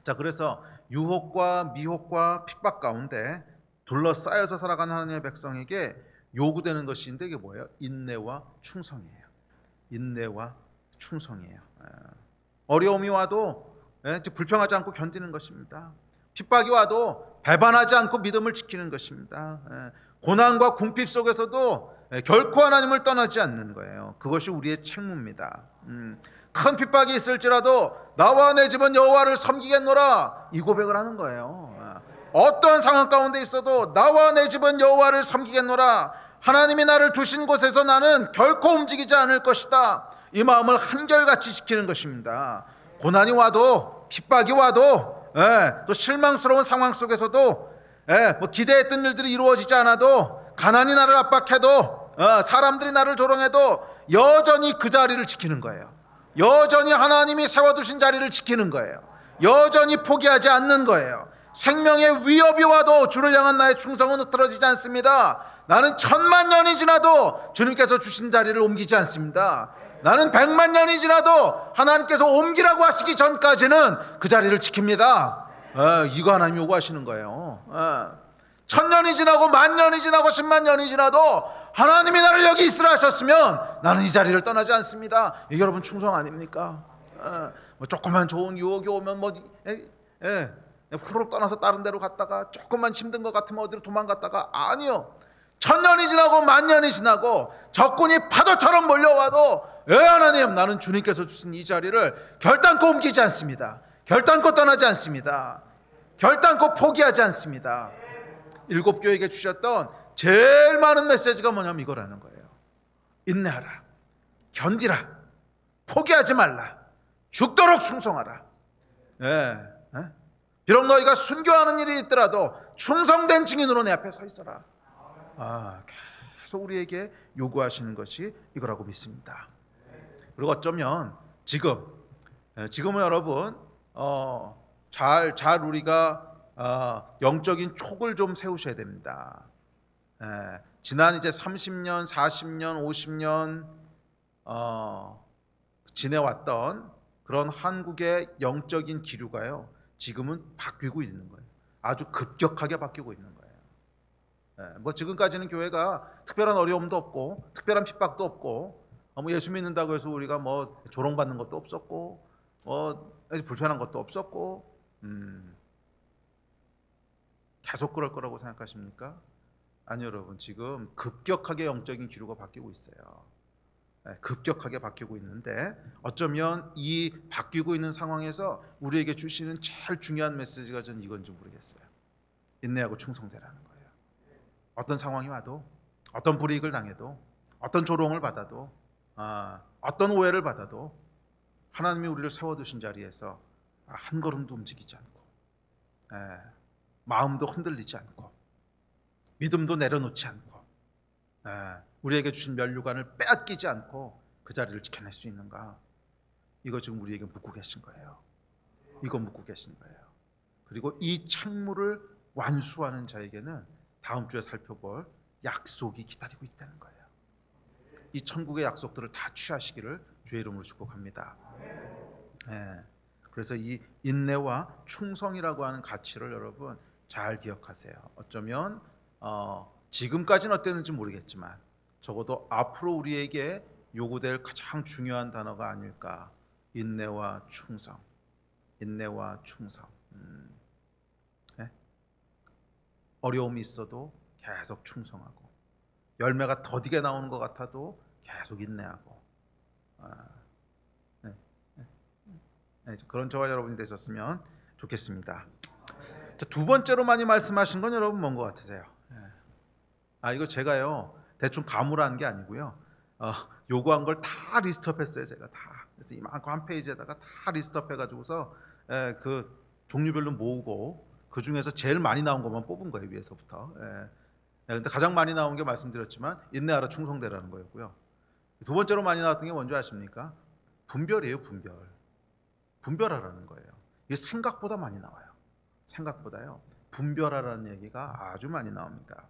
자, 그래서 유혹과 미혹과 핍박 가운데 둘러싸여서 살아가는 하나님의 백성에게 요구되는 것인데, 이게 뭐예요? 인내와 충성이에요. 인내와 충성이에요. 어려움이 와도 불평하지 않고 견디는 것입니다. 핍박이 와도 배반하지 않고 믿음을 지키는 것입니다. 고난과 궁핍 속에서도 결코 하나님을 떠나지 않는 거예요. 그것이 우리의 책무입니다. 큰 핍박이 있을지라도 나와 내 집은 여호와를 섬기겠노라, 이 고백을 하는 거예요. 어떠한 상황 가운데 있어도 나와 내 집은 여호와를 섬기겠노라, 하나님이 나를 두신 곳에서 나는 결코 움직이지 않을 것이다, 이 마음을 한결같이 지키는 것입니다. 고난이 와도 핍박이 와도 또 실망스러운 상황 속에서도 뭐 기대했던 일들이 이루어지지 않아도, 가난이 나를 압박해도, 사람들이 나를 조롱해도 여전히 그 자리를 지키는 거예요. 여전히 하나님이 세워두신 자리를 지키는 거예요. 여전히 포기하지 않는 거예요. 생명의 위협이 와도 주를 향한 나의 충성은 흐트러지지 않습니다. 나는 1000만 년이 지나도 주님께서 주신 자리를 옮기지 않습니다. 나는 100만 년이 지나도 하나님께서 옮기라고 하시기 전까지는 그 자리를 지킵니다. 이거 하나님이 요구하시는 거예요. 1000년이 지나고 10,000년이 지나고 100,000년이 지나도 하나님이 나를 여기 있으라 하셨으면 나는 이 자리를 떠나지 않습니다. 이게 여러분 충성 아닙니까? 뭐 조금만 좋은 유혹이 오면 후루룩 떠나서 다른 데로 갔다가, 조금만 힘든 것 같으면 어디로 도망갔다가, 아니요, 1000년이 지나고 10,000년이 지나고 적군이 파도처럼 몰려와도 하나님, 나는 주님께서 주신 이 자리를 결단코 옮기지 않습니다. 결단코 떠나지 않습니다. 결단코 포기하지 않습니다. 7교회에게 주셨던 제일 많은 메시지가 뭐냐면 이거라는 거예요. 인내하라, 견디라, 포기하지 말라, 죽도록 충성하라. 예, 예? 비록 너희가 순교하는 일이 있더라도 충성된 증인으로 내 앞에 서 있어라. 계속 우리에게 요구하시는 것이 이거라고 믿습니다. 그리고 어쩌면 지금은 여러분 잘 우리가 영적인 촉을 좀 세우셔야 됩니다. 지난 이제 30년, 40년, 50년 지내왔던 그런 한국의 영적인 기류가요, 지금은 바뀌고 있는 거예요. 아주 급격하게 바뀌고 있는 거예요. 뭐 지금까지는 교회가 특별한 어려움도 없고 특별한 핍박도 없고 뭐 예수 믿는다고 해서 우리가 뭐 조롱받는 것도 없었고 뭐 불편한 것도 없었고 계속 그럴 거라고 생각하십니까? 아니요, 여러분. 지금 급격하게 영적인 기류가 바뀌고 있어요. 급격하게 바뀌고 있는데 어쩌면 이 바뀌고 있는 상황에서 우리에게 주시는 제일 중요한 메시지가 저는 이건지 모르겠어요. 인내하고 충성되라는 거예요. 어떤 상황이 와도, 어떤 불이익을 당해도, 어떤 조롱을 받아도, 어떤 오해를 받아도 하나님이 우리를 세워두신 자리에서 한 걸음도 움직이지 않고, 마음도 흔들리지 않고, 믿음도 내려놓지 않고, 우리에게 주신 면류관을 빼앗기지 않고 그 자리를 지켜낼 수 있는가? 이거 지금 우리에게 묻고 계신 거예요. 이거 묻고 계신 거예요. 그리고 이 책무를 완수하는 자에게는 다음 주에 살펴볼 약속이 기다리고 있다는 거예요. 이 천국의 약속들을 다 취하시기를 주의 이름으로 축복합니다. 그래서 이 인내와 충성이라고 하는 가치를 여러분 잘 기억하세요. 어쩌면 지금까지는 어땠는지 모르겠지만 적어도 앞으로 우리에게 요구될 가장 중요한 단어가 아닐까. 인내와 충성. 인내와 충성. 어려움이 있어도 계속 충성하고, 열매가 더디게 나오는 것 같아도 계속 인내하고, 그런 저와 여러분이 되셨으면 좋겠습니다. 자, 두 번째로 많이 말씀하신 건 여러분 뭔 것 같으세요? 이거 제가요 대충 가물한 게 아니고요, 요구한 걸 다 리스트업했어요. 제가 다. 그래서 이만큼 한 페이지에다가 다 리스트업해가지고서 그 종류별로 모으고 그 중에서 제일 많이 나온 것만 뽑은 거예요, 위에서부터. 근데 가장 많이 나온 게 말씀드렸지만 인내하라 충성되라는 거였고요. 두 번째로 많이 나왔던 게 뭔지 아십니까? 분별이에요. 분별하라는 거예요. 이게 생각보다 많이 나와요. 생각보다요. 분별하라는 얘기가 아주 많이 나옵니다.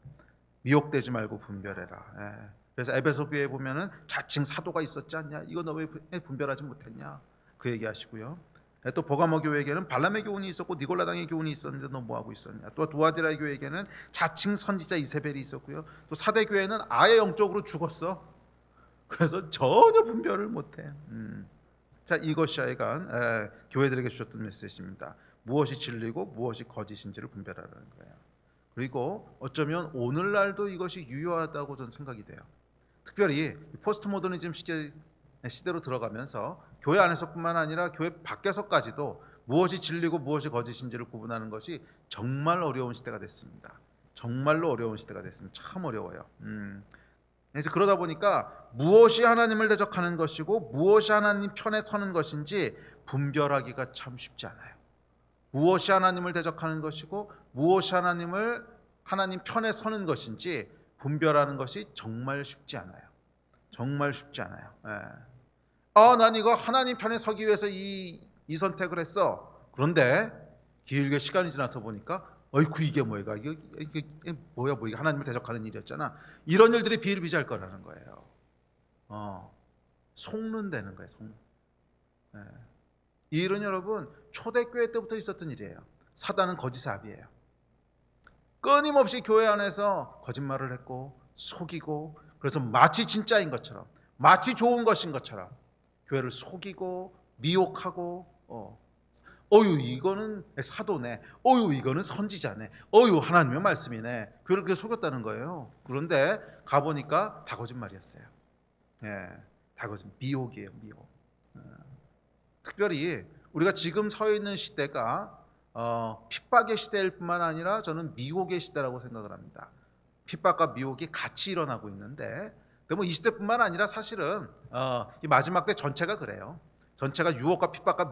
미혹되지 말고 분별해라. 그래서 에베소 교회에 보면은 자칭 사도가 있었지 않냐? 이거 너 왜 분별하지 못했냐? 그 얘기하시고요. 또 버가모 교회에게는 발람의 교훈이 있었고 니골라당의 교훈이 있었는데 너 뭐하고 있었냐? 또 두아디라 교회에게는 자칭 선지자 이세벨이 있었고요. 또 사대 교회는 아예 영적으로 죽었어. 그래서 전혀 분별을 못해. 자, 이것이 하여간 교회들에게 주셨던 메시지입니다. 무엇이 진리고 무엇이 거짓인지를 분별하라는 거예요. 그리고 어쩌면 오늘날도 이것이 유효하다고 저는 생각이 돼요. 특별히 포스트 모더니즘 시대로 들어가면서 교회 안에서뿐만 아니라 교회 밖에서까지도 무엇이 진리고 무엇이 거짓인지를 구분하는 것이 정말 어려운 시대가 됐습니다. 정말로 어려운 시대가 됐습니다. 참 어려워요. 그래서 그러다 보니까 무엇이 하나님을 대적하는 것이고 무엇이 하나님 편에 서는 것인지 분별하기가 참 쉽지 않아요. 무엇이 하나님을 대적하는 것이고 무엇이 하나님 편에 서는 것인지 분별하는 것이 정말 쉽지 않아요. 정말 쉽지 않아요. 난 이거 하나님 편에 서기 위해서 이 선택을 했어. 그런데 길게 시간이 지나서 보니까 어이쿠 이게 뭐야? 이게 뭐야? 이게 하나님을 대적하는 일이었잖아. 이런 일들이 비일비재할 거라는 거예요. 속는다는 거예요. 속는. 이 일은 여러분 초대교회 때부터 있었던 일이에요. 사단은 거짓의 아비예요. 끊임없이 교회 안에서 거짓말을 했고 속이고, 그래서 마치 진짜인 것처럼, 마치 좋은 것인 것처럼 교회를 속이고 미혹하고, 이거는 사도네, 이거는 선지자네, 하나님의 말씀이네, 교회를 그렇게 속였다는 거예요. 그런데 가보니까 다 거짓말이었어요. 다 미혹이에요. 미혹. 특별히 우리가 지금 서 있는 시대가 핍박의 시대일 뿐만 아니라 저는 미혹의 시대라고 생각을 합니다. 핍박과 미혹이 같이 일어나고 있는데 근데 뭐 20대뿐만 아니라 사실은 이 마지막 때 전체가 그래요. 전체가 유혹과 핍박과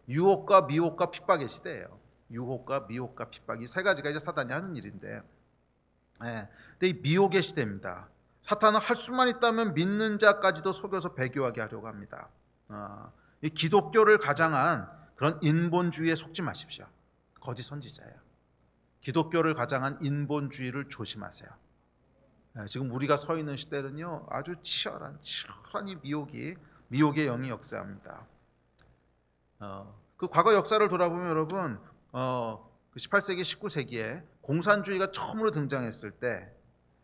유혹과 미혹과 핍박의 시대예요. 유혹과 미혹과 핍박, 이 세 가지가 이제 사단이 하는 일인데, 예. 근데 이 미혹의 시대입니다. 사탄은 할 수만 있다면 믿는 자까지도 속여서 배교하게 하려고 합니다. 이 기독교를 가장한 그런 인본주의에 속지 마십시오. 거짓 선지자예요. 기독교를 가장한 인본주의를 조심하세요. 예, 지금 우리가 서 있는 시대는요, 아주 치열한 이 미혹의 영이 역사합니다. 그 과거 역사를 돌아보면 여러분, 그 18세기, 19세기에 공산주의가 처음으로 등장했을 때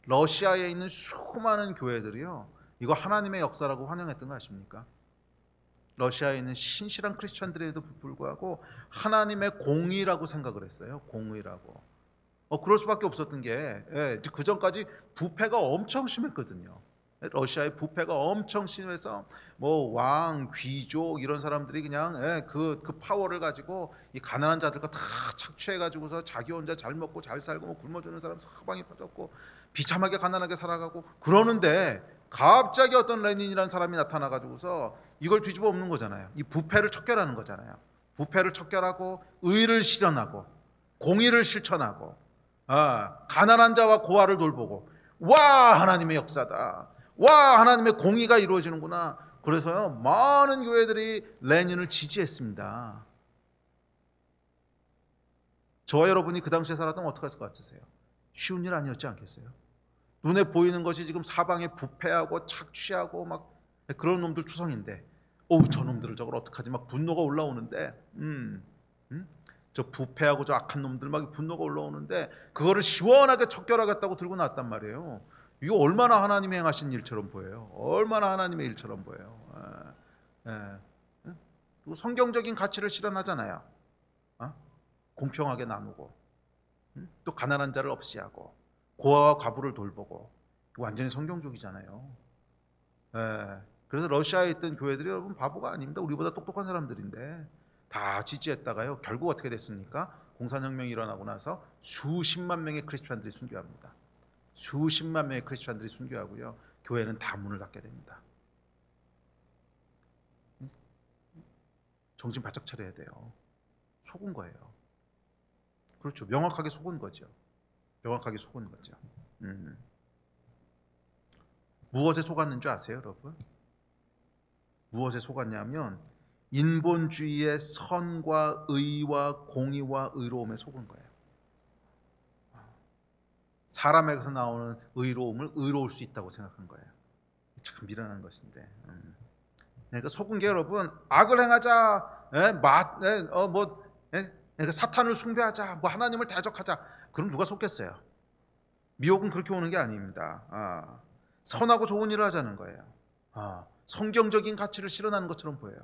러시아에 있는 수많은 교회들이요, 이거 하나님의 역사라고 환영했던 거 아십니까? 러시아에 있는 신실한 크리스천들에도 불구하고 하나님의 공의라고 생각을 했어요. 공의라고. 그럴 수밖에 없었던 게, 그 전까지 부패가 엄청 심했거든요. 러시아의 부패가 엄청 심해서 뭐 왕, 귀족 이런 사람들이 그냥 그 파워를 가지고 이 가난한 자들과 다 착취해 가지고서 자기 혼자 잘 먹고 잘 살고 뭐 굶어주는 사람 사방에 퍼졌고 비참하게 가난하게 살아가고 그러는데, 갑자기 어떤 레닌이라는 사람이 나타나 가지고서 이걸 뒤집어 엎는 거잖아요. 이 부패를 척결하는 거잖아요. 부패를 척결하고 의를 실현하고 공의를 실천하고 가난한 자와 고아를 돌보고, 와, 하나님의 역사다. 와, 하나님의 공의가 이루어지는구나. 그래서요, 많은 교회들이 레닌을 지지했습니다. 저와 여러분이 그 당시에 살았다면 어떻게 했을 것 같으세요? 쉬운 일 아니었지 않겠어요? 눈에 보이는 것이 지금 사방에 부패하고 착취하고 막 그런 놈들 투성인데, 저 놈들을 저걸 어떡하지? 막 분노가 올라오는데, 저 부패하고 저 악한 놈들 막 분노가 올라오는데, 그거를 시원하게 척결하겠다고 들고 나왔단 말이에요. 이거 얼마나 하나님이 행하신 일처럼 보여요. 얼마나 하나님의 일처럼 보여요. 또 성경적인 가치를 실현하잖아요. 공평하게 나누고, 또 가난한 자를 없이하고, 고아와 과부를 돌보고, 완전히 성경적이잖아요. 그래서 러시아에 있던 교회들이 여러분 바보가 아닙니다. 우리보다 똑똑한 사람들인데 다 지지했다가요, 결국 어떻게 됐습니까? 공산혁명이 일어나고 나서 수십만 명의 크리스천들이 순교합니다. 수십만 명의 크리스천들이 순교하고요, 교회는 다 문을 닫게 됩니다. 정신 바짝 차려야 돼요. 속은 거예요. 그렇죠. 명확하게 속은 거죠. 명확하게 속은 거죠. 무엇에 속았는 줄 아세요, 여러분? 무엇에 속았냐면 인본주의의 선과 의와 공의와 의로움에 속은 거예요. 사람에게서 나오는 의로움을 의로울 수 있다고 생각한 거예요. 참 미련한 것인데. 그러니까 속은 게 여러분, 악을 행하자, 그러니까 사탄을 숭배하자, 뭐 하나님을 대적하자. 그럼 누가 속겠어요? 미혹은 그렇게 오는 게 아닙니다. 선하고 좋은 일을 하자는 거예요. 성경적인 가치를 실현하는 것처럼 보여요.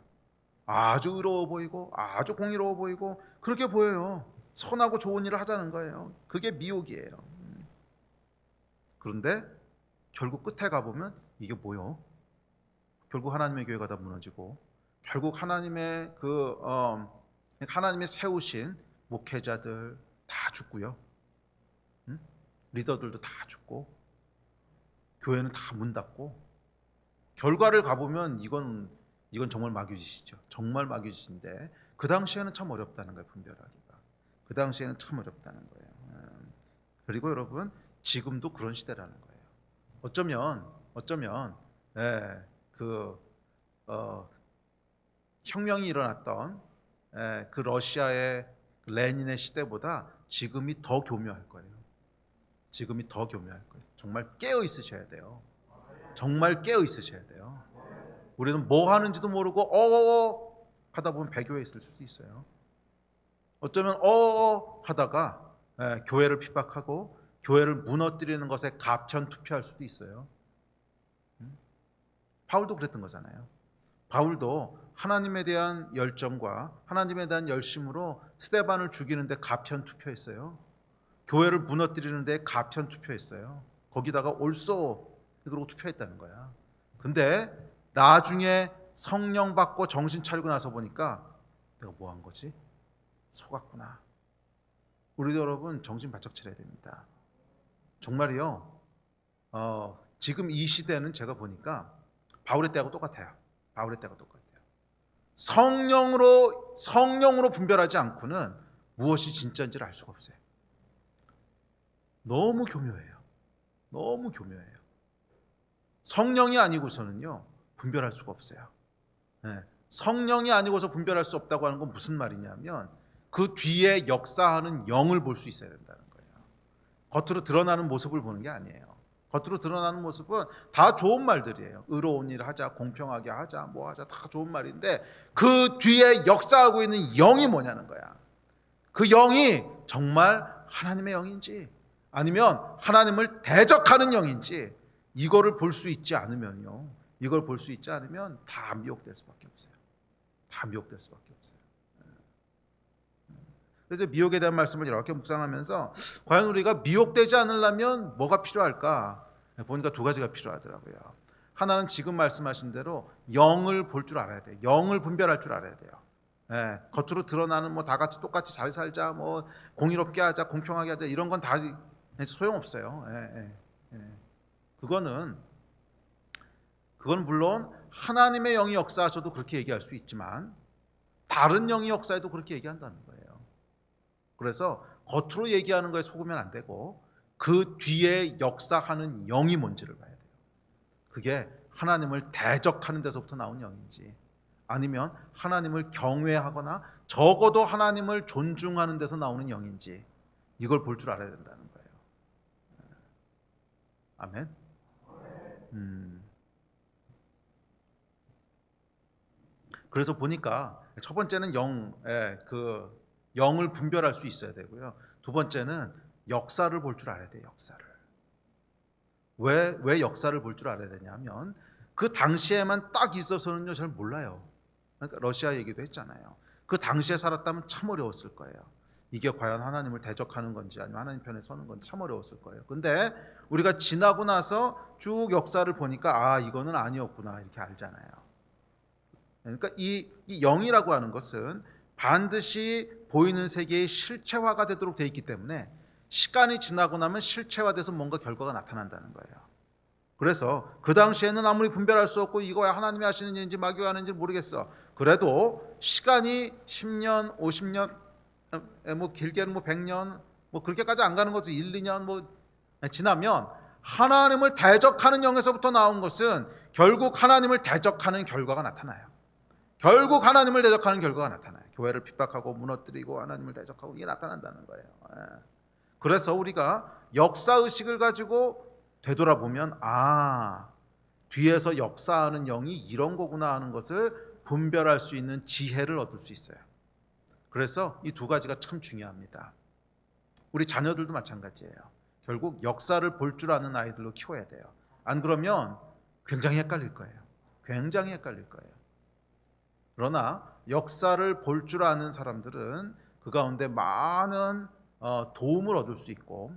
아주 의로워 보이고 아주 공의로워 보이고 그렇게 보여요. 선하고 좋은 일을 하자는 거예요. 그게 미혹이에요. 그런데 결국 끝에 가보면 이게 뭐요? 결국 하나님의 교회가 다 무너지고, 결국 하나님의 하나님의 세우신 목회자들 다 죽고요, 리더들도 다 죽고, 교회는 다 문 닫고, 결과를 가보면 이건 정말 마귀짓이죠. 정말 마귀짓인데 그 당시에는 참 어렵다는 거예요. 분별하기가. 그 당시에는 참 어렵다는 거예요. 그리고 여러분, 지금도 그런 시대라는 거예요. 어쩌면 혁명이 일어났던 그 러시아의 레닌의 시대보다 지금이 더 교묘할 거예요. 지금이 더 교묘할 거예요. 정말 깨어 있으셔야 돼요. 정말 깨어 있으셔야 돼요. 우리는 뭐 하는지도 모르고 하다 보면 배교에 있을 수도 있어요. 어쩌면 하다가 교회를 핍박하고 교회를 무너뜨리는 것에 가편 투표할 수도 있어요. 바울도 그랬던 거잖아요. 바울도 하나님에 대한 열정과 하나님에 대한 열심으로 스데반을 죽이는데 가편 투표했어요. 교회를 무너뜨리는데 가편 투표했어요. 거기다가 옳소 그러고 투표했다는 거야. 근데 나중에 성령 받고 정신 차리고 나서 보니까 내가 뭐 한 거지? 속았구나. 우리도 여러분 정신 바짝 차려야 됩니다. 정말이요. 지금 이 시대는 제가 보니까 바울의 때하고 똑같아요. 바울의 때가 똑같아요. 성령으로 분별하지 않고는 무엇이 진짜인지를 알 수가 없어요. 너무 교묘해요. 너무 교묘해요. 성령이 아니고서는요 분별할 수가 없어요. 네. 성령이 아니고서 분별할 수 없다고 하는 건 무슨 말이냐면 그 뒤에 역사하는 영을 볼 수 있어야 된다는 거예요. 겉으로 드러나는 모습을 보는 게 아니에요. 겉으로 드러나는 모습은 다 좋은 말들이에요. 의로운 일 하자, 공평하게 하자, 뭐 하자, 다 좋은 말인데 그 뒤에 역사하고 있는 영이 뭐냐는 거야. 그 영이 정말 하나님의 영인지 아니면 하나님을 대적하는 영인지 이거를 볼 수 있지 않으면요, 이걸 볼 수 있지 않으면 다 미혹될 수밖에 없어요. 다 미혹될 수밖에 없어요. 그래서 미혹에 대한 말씀을 이렇게 묵상하면서 과연 우리가 미혹되지 않으려면 뭐가 필요할까 보니까 두 가지가 필요하더라고요. 하나는 지금 말씀하신 대로 영을 볼 줄 알아야 돼요. 영을 분별할 줄 알아야 돼요. 예, 겉으로 드러나는 뭐 다 같이 똑같이 잘 살자, 뭐 공의롭게 하자, 공평하게 하자 이런 건 다 소용없어요. 그거는 물론 하나님의 영이 역사하셔도 그렇게 얘기할 수 있지만 다른 영이 역사해도 그렇게 얘기한다는 거예요. 그래서 겉으로 얘기하는 거에 속으면 안 되고 그 뒤에 역사하는 영이 뭔지를 봐야 돼요. 그게 하나님을 대적하는 데서부터 나온 영인지 아니면 하나님을 경외하거나 적어도 하나님을 존중하는 데서 나오는 영인지 이걸 볼 줄 알아야 된다는 거예요. 아멘. 그래서 보니까 첫 번째는 영을 분별할 수 있어야 되고요. 두 번째는 역사를 볼 줄 알아야 돼요. 역사를. 왜 역사를 볼 줄 알아야 되냐면 그 당시에만 딱 있어서는요 잘 몰라요. 그러니까 러시아 얘기도 했잖아요. 그 당시에 살았다면 참 어려웠을 거예요. 이게 과연 하나님을 대적하는 건지 아니면 하나님 편에 서는 건지 참 어려웠을 거예요. 근데 우리가 지나고 나서 쭉 역사를 보니까 아 이거는 아니었구나 이렇게 알잖아요. 그러니까 이 영이라고 하는 것은 반드시 보이는 세계의 실체화가 되도록 되어 있기 때문에 시간이 지나고 나면 실체화돼서 뭔가 결과가 나타난다는 거예요. 그래서 그 당시에는 아무리 분별할 수 없고 이거야 하나님이 하시는 일인지 마귀가 하는 일인지 모르겠어. 그래도 시간이 10년, 50년, 뭐 길게는 뭐 100년, 뭐 그렇게까지 안 가는 것도 1, 2년 뭐 지나면 하나님을 대적하는 영에서부터 나온 것은 결국 하나님을 대적하는 결과가 나타나요. 결국 하나님을 대적하는 결과가 나타나요. 교회를 핍박하고 무너뜨리고 하나님을 대적하고 이게 나타난다는 거예요. 그래서 우리가 역사의식을 가지고 되돌아보면 뒤에서 역사하는 영이 이런 거구나 하는 것을 분별할 수 있는 지혜를 얻을 수 있어요. 그래서 이 두 가지가 참 중요합니다. 우리 자녀들도 마찬가지예요. 결국 역사를 볼 줄 아는 아이들로 키워야 돼요. 안 그러면 굉장히 헷갈릴 거예요. 굉장히 헷갈릴 거예요. 그러나 역사를 볼 줄 아는 사람들은 그 가운데 많은 도움을 얻을 수 있고,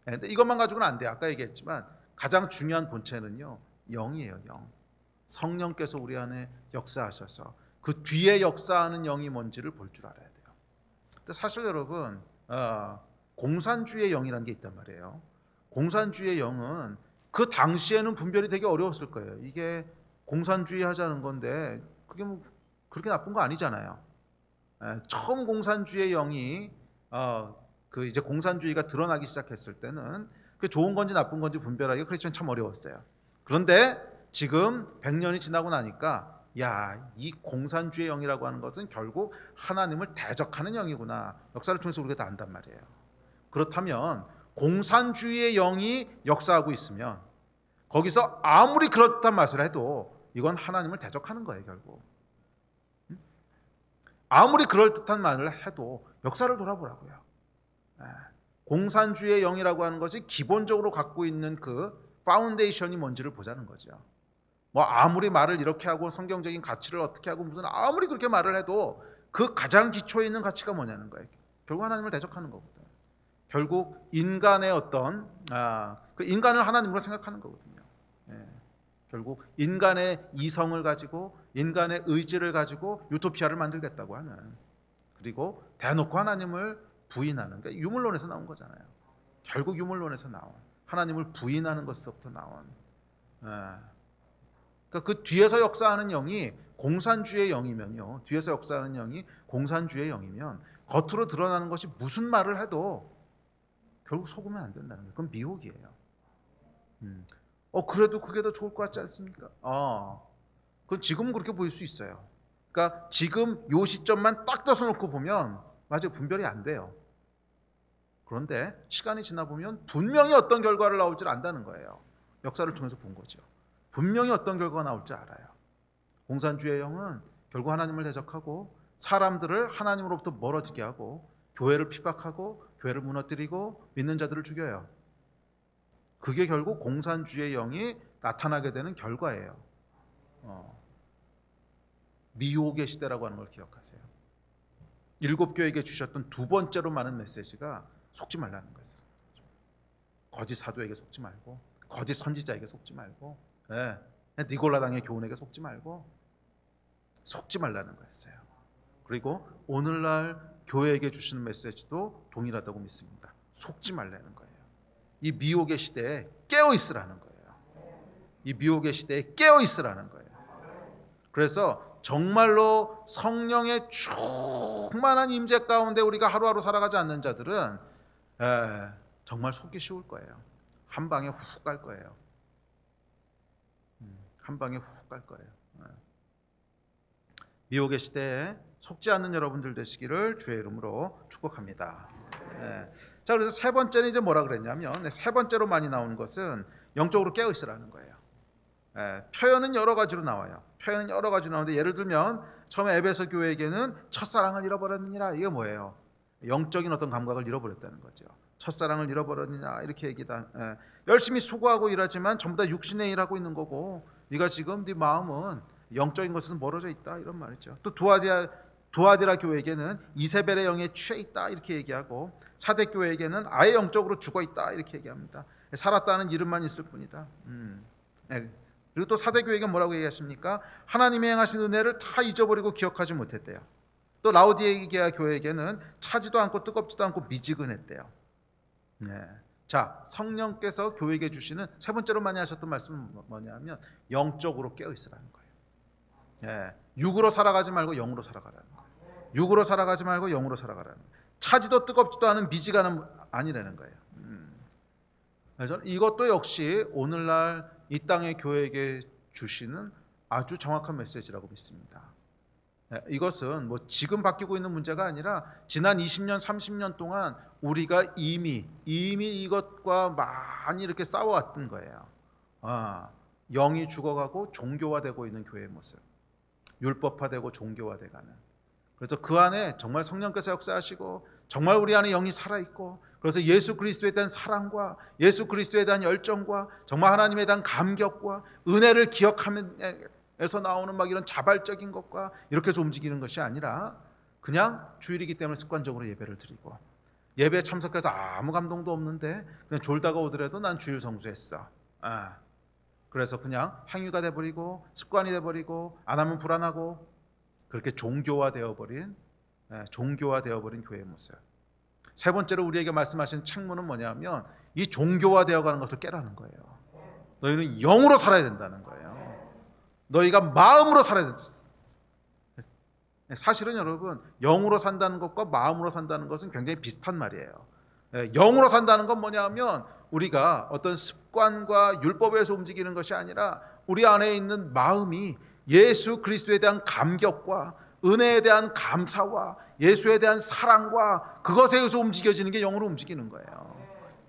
근데 이것만 가지고는 안 돼요. 아까 얘기했지만 가장 중요한 본체는요 영이에요. 영. 성령께서 우리 안에 역사하셔서 그 뒤에 역사하는 영이 뭔지를 볼 줄 알아야 돼요. 근데 사실 여러분 공산주의의 영이라는 게 있단 말이에요. 공산주의의 영은 그 당시에는 분별이 되게 어려웠을 거예요. 이게 공산주의 하자는 건데 그게 뭐 그렇게 나쁜 거 아니잖아요. 처음 공산주의의 영이 그 이제 공산주의가 드러나기 시작했을 때는 그 좋은 건지 나쁜 건지 분별하기가 크리스천 참 어려웠어요. 그런데 지금 100년이 지나고 나니까 이 공산주의 영이라고 하는 것은 결국 하나님을 대적하는 영이구나. 역사를 통해서 우리가 다 안단 말이에요. 그렇다면 공산주의의 영이 역사하고 있으면 거기서 아무리 그렇단 말을 해도 이건 하나님을 대적하는 거예요. 결국 아무리 그럴듯한 말을 해도 역사를 돌아보라고요. 공산주의의 영이라고 하는 것이 기본적으로 갖고 있는 그 파운데이션이 뭔지를 보자는 거죠. 뭐 아무리 말을 이렇게 하고 성경적인 가치를 어떻게 하고 무슨 아무리 그렇게 말을 해도 그 가장 기초에 있는 가치가 뭐냐는 거예요. 결국 하나님을 대적하는 거거든요. 결국 인간의 어떤 그 인간을 하나님으로 생각하는 거거든요. 결국 인간의 이성을 가지고 인간의 의지를 가지고 유토피아를 만들겠다고 하는, 그리고 대놓고 하나님을 부인하는, 그러니까 유물론에서 나온 거잖아요. 결국 유물론에서 나온 하나님을 부인하는 것부터 나온 예. 그러니까 그 뒤에서 역사하는 영이 공산주의 영이면요. 뒤에서 역사하는 영이 공산주의 영이면 겉으로 드러나는 것이 무슨 말을 해도 결국 속으면 안 된다는 거예요. 그건 미혹이에요. 그래도 그게 더 좋을 것 같지 않습니까? 그건 지금은 그렇게 보일 수 있어요. 그러니까 지금 요 시점만 딱 떠서 놓고 보면 맞아요. 분별이 안 돼요. 그런데 시간이 지나 보면 분명히 어떤 결과를 나올 줄 안다는 거예요. 역사를 통해서 본 거죠. 분명히 어떤 결과가 나올 줄 알아요. 공산주의 영은 결국 하나님을 대적하고 사람들을 하나님으로부터 멀어지게 하고 교회를 핍박하고 교회를 무너뜨리고 믿는 자들을 죽여요. 그게 결국 공산주의 영이 나타나게 되는 결과예요. 미혹의 시대라고 하는 걸 기억하세요. 일곱 교회에게 주셨던 두 번째로 많은 메시지가 속지 말라는 거예요. 거짓 사도에게 속지 말고, 거짓 선지자에게 속지 말고, 니골라당의 교훈에게 속지 말고, 속지 말라는 거였어요. 그리고 오늘날 교회에게 주시는 메시지도 동일하다고 믿습니다. 속지 말라는 거예요. 이 미혹의 시대에 깨어 있으라는 거예요. 이 미혹의 시대에 깨어 있으라는 거예요. 그래서 정말로 성령의 충만한 임재 가운데 우리가 하루하루 살아가지 않는 자들은 정말 속기 쉬울 거예요. 한 방에 훅 갈 거예요. 한 방에 훅 갈 거예요. 미혹의 시대에 속지 않는 여러분들 되시기를 주의 이름으로 축복합니다. 자, 그래서 세 번째는 이제 뭐라 그랬냐면, 세 번째로 많이 나오는 것은 영적으로 깨어 있으라는 거예요. 표현은 여러 가지로 나와요. 표현은 여러 가지로 나오는데, 예를 들면 처음에 에베소 교회에게는 첫사랑을 잃어버렸느니라. 이게 뭐예요? 영적인 어떤 감각을 잃어버렸다는 거죠. 첫사랑을 잃어버렸느냐 이렇게 얘기다. 열심히 수고하고 일하지만 전부 다 육신의 일하고 있는 거고, 네가 지금 네 마음은 영적인 것은 멀어져 있다, 이런 말이죠. 또 두아디라 교회에게는 이세벨의 영에 취해 있다 이렇게 얘기하고, 사대 교회에게는 아예 영적으로 죽어 있다 이렇게 얘기합니다. 살았다는 이름만 있을 뿐이다. 그리고 또 사대 교회에게 뭐라고 얘기하십니까? 하나님의 행하신 은혜를 다 잊어버리고 기억하지 못했대요. 또 라오디게아 교회에게는 차지도 않고 뜨겁지도 않고 미지근했대요. 자, 성령께서 교회에게 주시는 세 번째로 많이 하셨던 말씀은 뭐냐면 영적으로 깨어 있으라는 거예요. 육으로 살아가지 말고 영으로 살아가라는 거예요. 육으로 살아가지 말고 영으로 살아가라는 거예요. 차지도 뜨겁지도 않은 미지가 아니라는 거예요. 그래서 이것도 역시 오늘날 이 땅의 교회에게 주시는 아주 정확한 메시지라고 믿습니다. 이것은 뭐 지금 바뀌고 있는 문제가 아니라 지난 20년, 30년 동안 우리가 이미 이것과 많이 이렇게 싸워왔던 거예요. 영이 죽어가고 종교화되고 있는 교회의 모습, 율법화되고 종교화돼가는. 그래서 그 안에 정말 성령께서 역사하시고 정말 우리 안에 영이 살아있고, 그래서 예수 그리스도에 대한 사랑과 예수 그리스도에 대한 열정과 정말 하나님에 대한 감격과 은혜를 기억하면서 나오는 막 이런 자발적인 것과 이렇게 해서 움직이는 것이 아니라 그냥 주일이기 때문에 습관적으로 예배를 드리고, 예배에 참석해서 아무 감동도 없는데 그냥 졸다가 오더라도 난 주일 성수했어. 그래서 그냥 행위가 돼버리고 습관이 돼버리고 안 하면 불안하고, 그렇게 종교화되어버린 교회의 모습. 세 번째로 우리에게 말씀하신 책무는 뭐냐면 이 종교화되어가는 것을 깨라는 거예요. 너희는 영으로 살아야 된다는 거예요. 너희가 마음으로 살아야 된다. 사실은 여러분, 영으로 산다는 것과 마음으로 산다는 것은 굉장히 비슷한 말이에요. 영으로 산다는 건 뭐냐면 우리가 어떤 습관과 율법에서 움직이는 것이 아니라 우리 안에 있는 마음이 예수 그리스도에 대한 감격과 은혜에 대한 감사와 예수에 대한 사랑과 그것에 의해서 움직여지는 게 영으로 움직이는 거예요.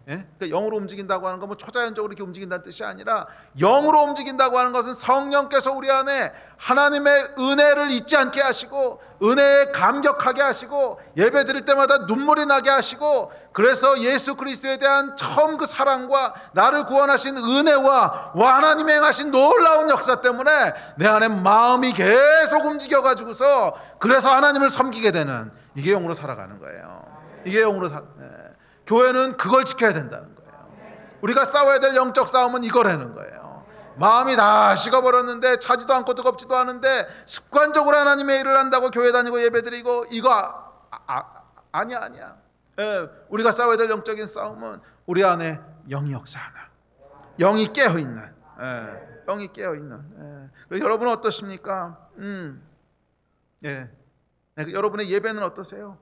그러니까 영으로 움직인다고 하는 건 뭐 초자연적으로 이렇게 움직인다는 뜻이 아니라, 영으로 움직인다고 하는 것은 성령께서 우리 안에 하나님의 은혜를 잊지 않게 하시고 은혜에 감격하게 하시고 예배 드릴 때마다 눈물이 나게 하시고, 그래서 예수 그리스도에 대한 처음 그 사랑과 나를 구원하신 은혜와 하나님의 행하신 놀라운 역사 때문에 내 안에 마음이 계속 움직여가지고서 그래서 하나님을 섬기게 되는, 이게 영으로 살아가는 거예요. 이게 영으로 교회는 그걸 지켜야 된다는 거예요. 우리가 싸워야 될 영적 싸움은 이거라는 거예요. 마음이 다 식어버렸는데 차지도 않고 뜨겁지도 않은데 습관적으로 하나님의 일을 한다고 교회 다니고 예배드리고, 이거 아니야. 우리가 싸워야 될 영적인 싸움은 우리 안에 영이 역사하나, 영이 깨어있는, 영이 깨어 있는. 그리고 여러분은 어떠십니까? 예. 여러분의 예배는 어떠세요?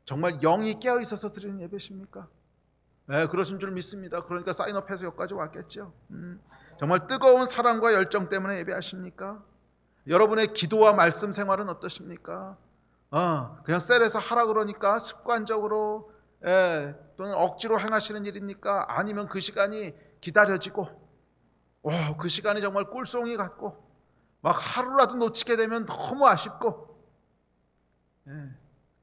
정말 영이 깨어 있어서 드리는 예배십니까? 그러신 줄 믿습니다. 그러니까 사인업해서 여기까지 왔겠죠. 정말 뜨거운 사랑과 열정 때문에 예배하십니까? 여러분의 기도와 말씀 생활은 어떠십니까? 그냥 셀에서 하라 그러니까 습관적으로 또는 억지로 행하시는 일입니까? 아니면 그 시간이 기다려지고 그 시간이 정말 꿀송이 같고 막 하루라도 놓치게 되면 너무 아쉽고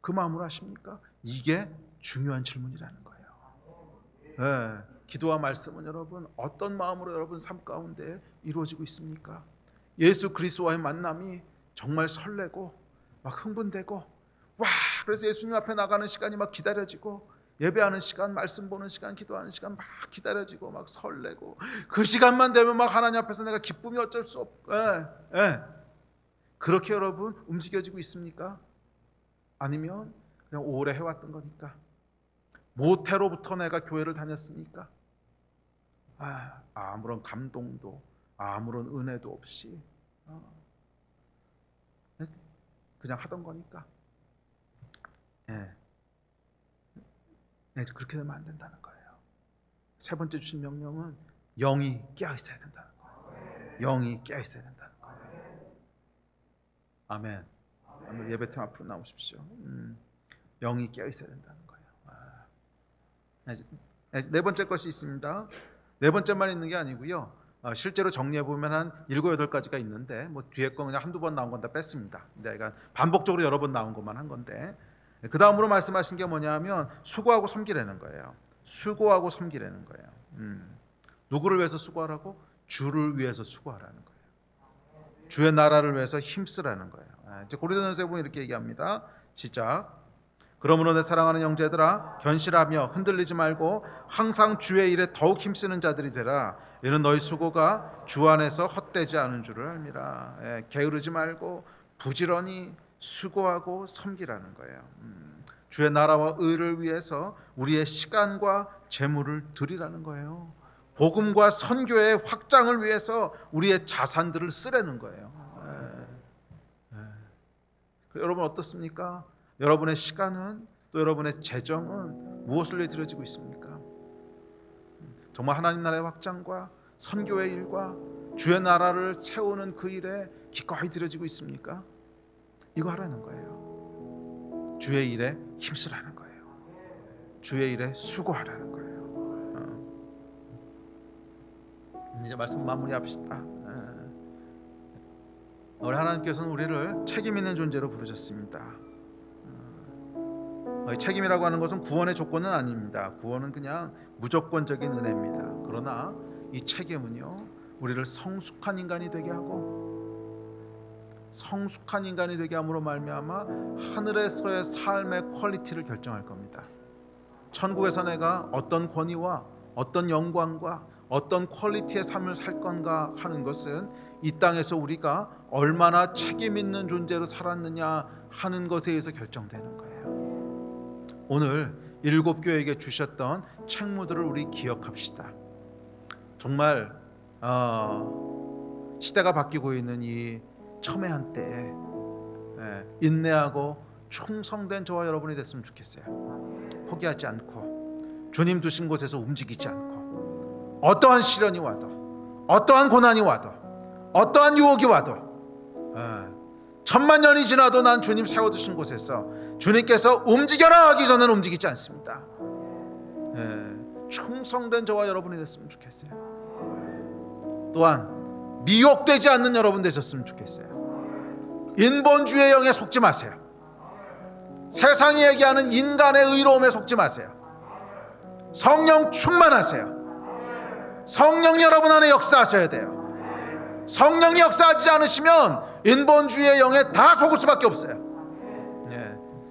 그 마음으로 하십니까? 이게 중요한 질문이라는 거예요. 기도와 말씀은 여러분 어떤 마음으로 여러분 삶 가운데 이루어지고 있습니까? 예수 그리스도와의 만남이 정말 설레고 막 흥분되고 그래서 예수님 앞에 나가는 시간이 막 기다려지고 예배하는 시간, 말씀 보는 시간, 기도하는 시간 막 기다려지고 막 설레고 그 시간만 되면 막 하나님 앞에서 내가 기쁨이 어쩔 수 없고 그렇게 여러분 움직여지고 있습니까? 아니면 그냥 오래 해왔던 거니까 모태로부터 내가 교회를 다녔으니까 아무런 감동도 아무런 은혜도 없이 그냥 하던 거니까 그렇게 되면 안 된다는 거예요. 세 번째 주신 명령은 영이 깨어 있어야 된다는 거예요. 영이 깨어 있어야 된다는 거예요. 아멘. 예배팀 앞으로 나오십시오. 영이 깨어 있어야 된다는 거예요. 네 번째 것이 있습니다. 네 번째만 있는 게 아니고요. 실제로 정리해 보면 한 7, 8가지가 있는데 뭐 뒤에 거 그냥 한두 번 나온 건 다 뺐습니다. 내가 반복적으로 여러 번 나온 것만 한 건데 그 다음으로 말씀하신 게 뭐냐면 수고하고 섬기라는 거예요. 수고하고 섬기라는 거예요. 누구를 위해서 수고하라고? 주를 위해서 수고하라는 거예요. 주의 나라를 위해서 힘쓰라는 거예요. 이제 고린도전서에 보면 이렇게 얘기합니다. 시작. 그러므로 내 사랑하는 형제들아 견실하며 흔들리지 말고 항상 주의 일에 더욱 힘쓰는 자들이 되라. 이는 너희 수고가 주 안에서 헛되지 않은 줄을 알미라. 게으르지 말고 부지런히 수고하고 섬기라는 거예요. 주의 나라와 의를 위해서 우리의 시간과 재물을 드리라는 거예요. 복음과 선교의 확장을 위해서 우리의 자산들을 쓰라는 거예요. 여러분 어떻습니까? 여러분의 시간은 또 여러분의 재정은 무엇을 위해 드려지고 있습니까? 정말 하나님 나라의 확장과 선교의 일과 주의 나라를 세우는 그 일에 기꺼이 드려지고 있습니까? 이거 하라는 거예요. 주의 일에 힘쓰라는 거예요. 주의 일에 수고하라는 거예요. 이제 말씀 마무리합시다. 우리 하나님께서는 우리를 책임 있는 존재로 부르셨습니다. 책임이라고 하는 것은 구원의 조건은 아닙니다. 구원은 그냥 무조건적인 은혜입니다. 그러나 이 책임은요, 우리를 성숙한 인간이 되게 하고 성숙한 인간이 되게 함으로 말미암아 하늘에서의 삶의 퀄리티를 결정할 겁니다. 천국에서 내가 어떤 권위와 어떤 영광과 어떤 퀄리티의 삶을 살 건가 하는 것은 이 땅에서 우리가 얼마나 책임 있는 존재로 살았느냐 하는 것에 의해서 결정되는 거예요. 오늘 7교회에게 주셨던 책무들을 우리 기억합시다. 정말 시대가 바뀌고 있는 이 첨예한 때에 인내하고 충성된 저와 여러분이 됐으면 좋겠어요. 포기하지 않고 주님 두신 곳에서 움직이지 않고 어떠한 시련이 와도 어떠한 고난이 와도 어떠한 유혹이 와도 1000만년이 지나도 난 주님 세워두신 곳에서 주님께서 움직여라 하기 전에는 움직이지 않습니다. 충성된 저와 여러분이 됐으면 좋겠어요. 또한 미혹되지 않는 여러분 되셨으면 좋겠어요. 인본주의 영에 속지 마세요. 세상이 얘기하는 인간의 의로움에 속지 마세요. 성령 충만하세요. 성령 여러분 안에 역사하셔야 돼요. 성령이 역사하지 않으시면 인본주의의 영에 다 속을 수밖에 없어요.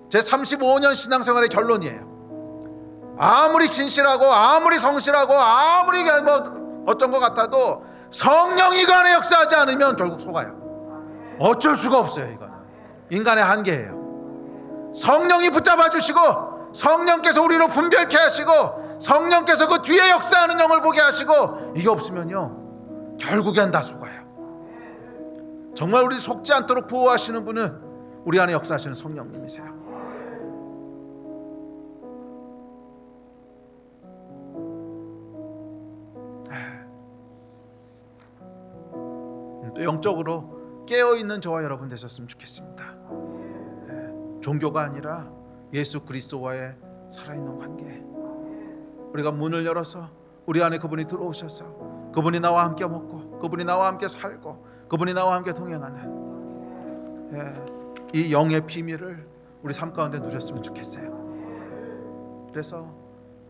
제 35년 신앙생활의 결론이에요. 아무리 신실하고 아무리 성실하고 아무리 뭐 어쩐 것 같아도 성령이 그 안에 역사하지 않으면 결국 속아요. 어쩔 수가 없어요. 이거는 인간의 한계예요. 성령이 붙잡아 주시고 성령께서 우리로 분별케 하시고 성령께서 그 뒤에 역사하는 영을 보게 하시고 이게 없으면요 결국엔 다 속아요. 정말 우리 속지 않도록 보호하시는 분은 우리 안에 역사하시는 성령님이세요. 또 영적으로 깨어있는 저와 여러분 되셨으면 좋겠습니다. 종교가 아니라 예수 그리스도와의 살아있는 관계. 우리가 문을 열어서 우리 안에 그분이 들어오셔서 그분이 나와 함께 먹고 그분이 나와 함께 살고 그분이 나와 함께 동행하는 이 영의 비밀을 우리 삶 가운데 누렸으면 좋겠어요. 그래서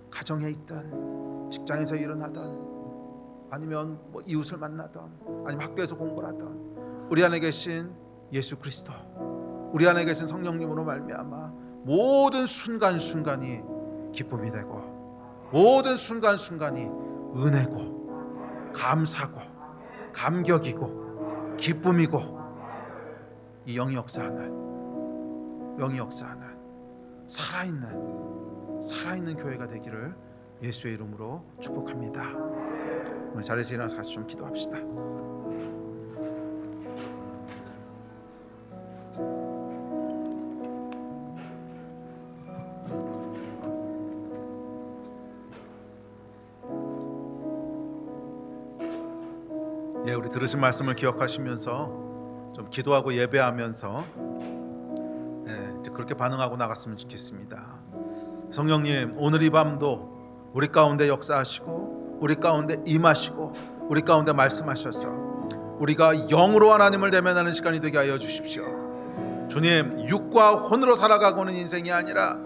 가정에 있든 직장에서 일어나든 아니면 뭐 이웃을 만나든 아니면 학교에서 공부를 하든 우리 안에 계신 예수 그리스도, 우리 안에 계신 성령님으로 말미암아 모든 순간순간이 기쁨이 되고 모든 순간순간이 은혜고 감사고 감격이고 기쁨이고 이 영이 역사하는 살아있는 교회가 되기를 예수의 이름으로 축복합니다. 우리 자리에서 일어나서 같이 좀 기도합시다. 우리 들으신 말씀을 기억하시면서 좀 기도하고 예배하면서 그렇게 반응하고 나갔으면 좋겠습니다. 성령님, 오늘 이 밤도 우리 가운데 역사하시고 우리 가운데 임하시고 우리 가운데 말씀하셔서 우리가 영으로 하나님을 대면하는 시간이 되게 하여 주십시오. 주님, 육과 혼으로 살아가고는 인생이 아니라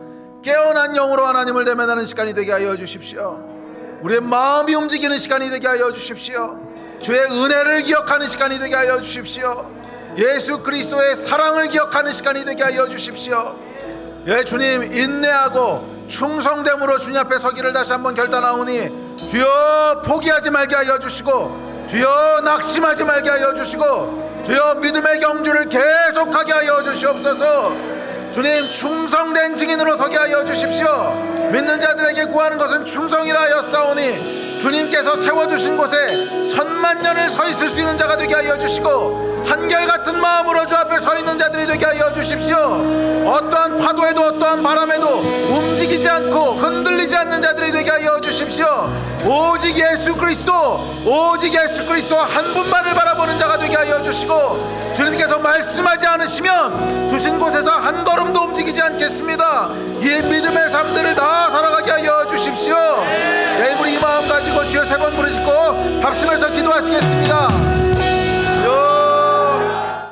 깨어난 영으로 하나님을 대면하는 시간이 되게 하여 주십시오. 우리의 마음이 움직이는 시간이 되게 하여 주십시오. 주의 은혜를 기억하는 시간이 되게 하여 주십시오. 예수 그리스도의 사랑을 기억하는 시간이 되게 하여 주십시오. 주님, 인내하고 충성됨으로 주님 앞에 서기를 다시 한번 결단하오니 주여 포기하지 말게 하여 주시고 주여 낙심하지 말게 하여 주시고 주여 믿음의 경주를 계속하게 하여 주시옵소서. 주님, 충성된 증인으로 서게 하여 주십시오. 믿는 자들에게 구하는 것은 충성이라 하였사오니 주님께서 세워두신 곳에 천만년을 서 있을 수 있는 자가 되게 하여 주시고 한결같은 마음으로 주 앞에 서 있는 자들이 되게 하여 주십시오. 어떠한 파도에도 어떠한 바람에도 움직이지 않고 흔들리지 않는 자들이 되게 하여 주십시오. 오직 예수 그리스도 한 분만을 바라보는 자가 되게 하여 주시고 주님께서 말씀하지 않으시면 두신 곳에서 한 걸음도 움직이지 않겠습니다. 이 믿음의 삶들을 다 살아가게 하여 주십시오. 우리 이 마음 가지고 주여 세 번 부르시고 합심해서 기도하시겠습니다.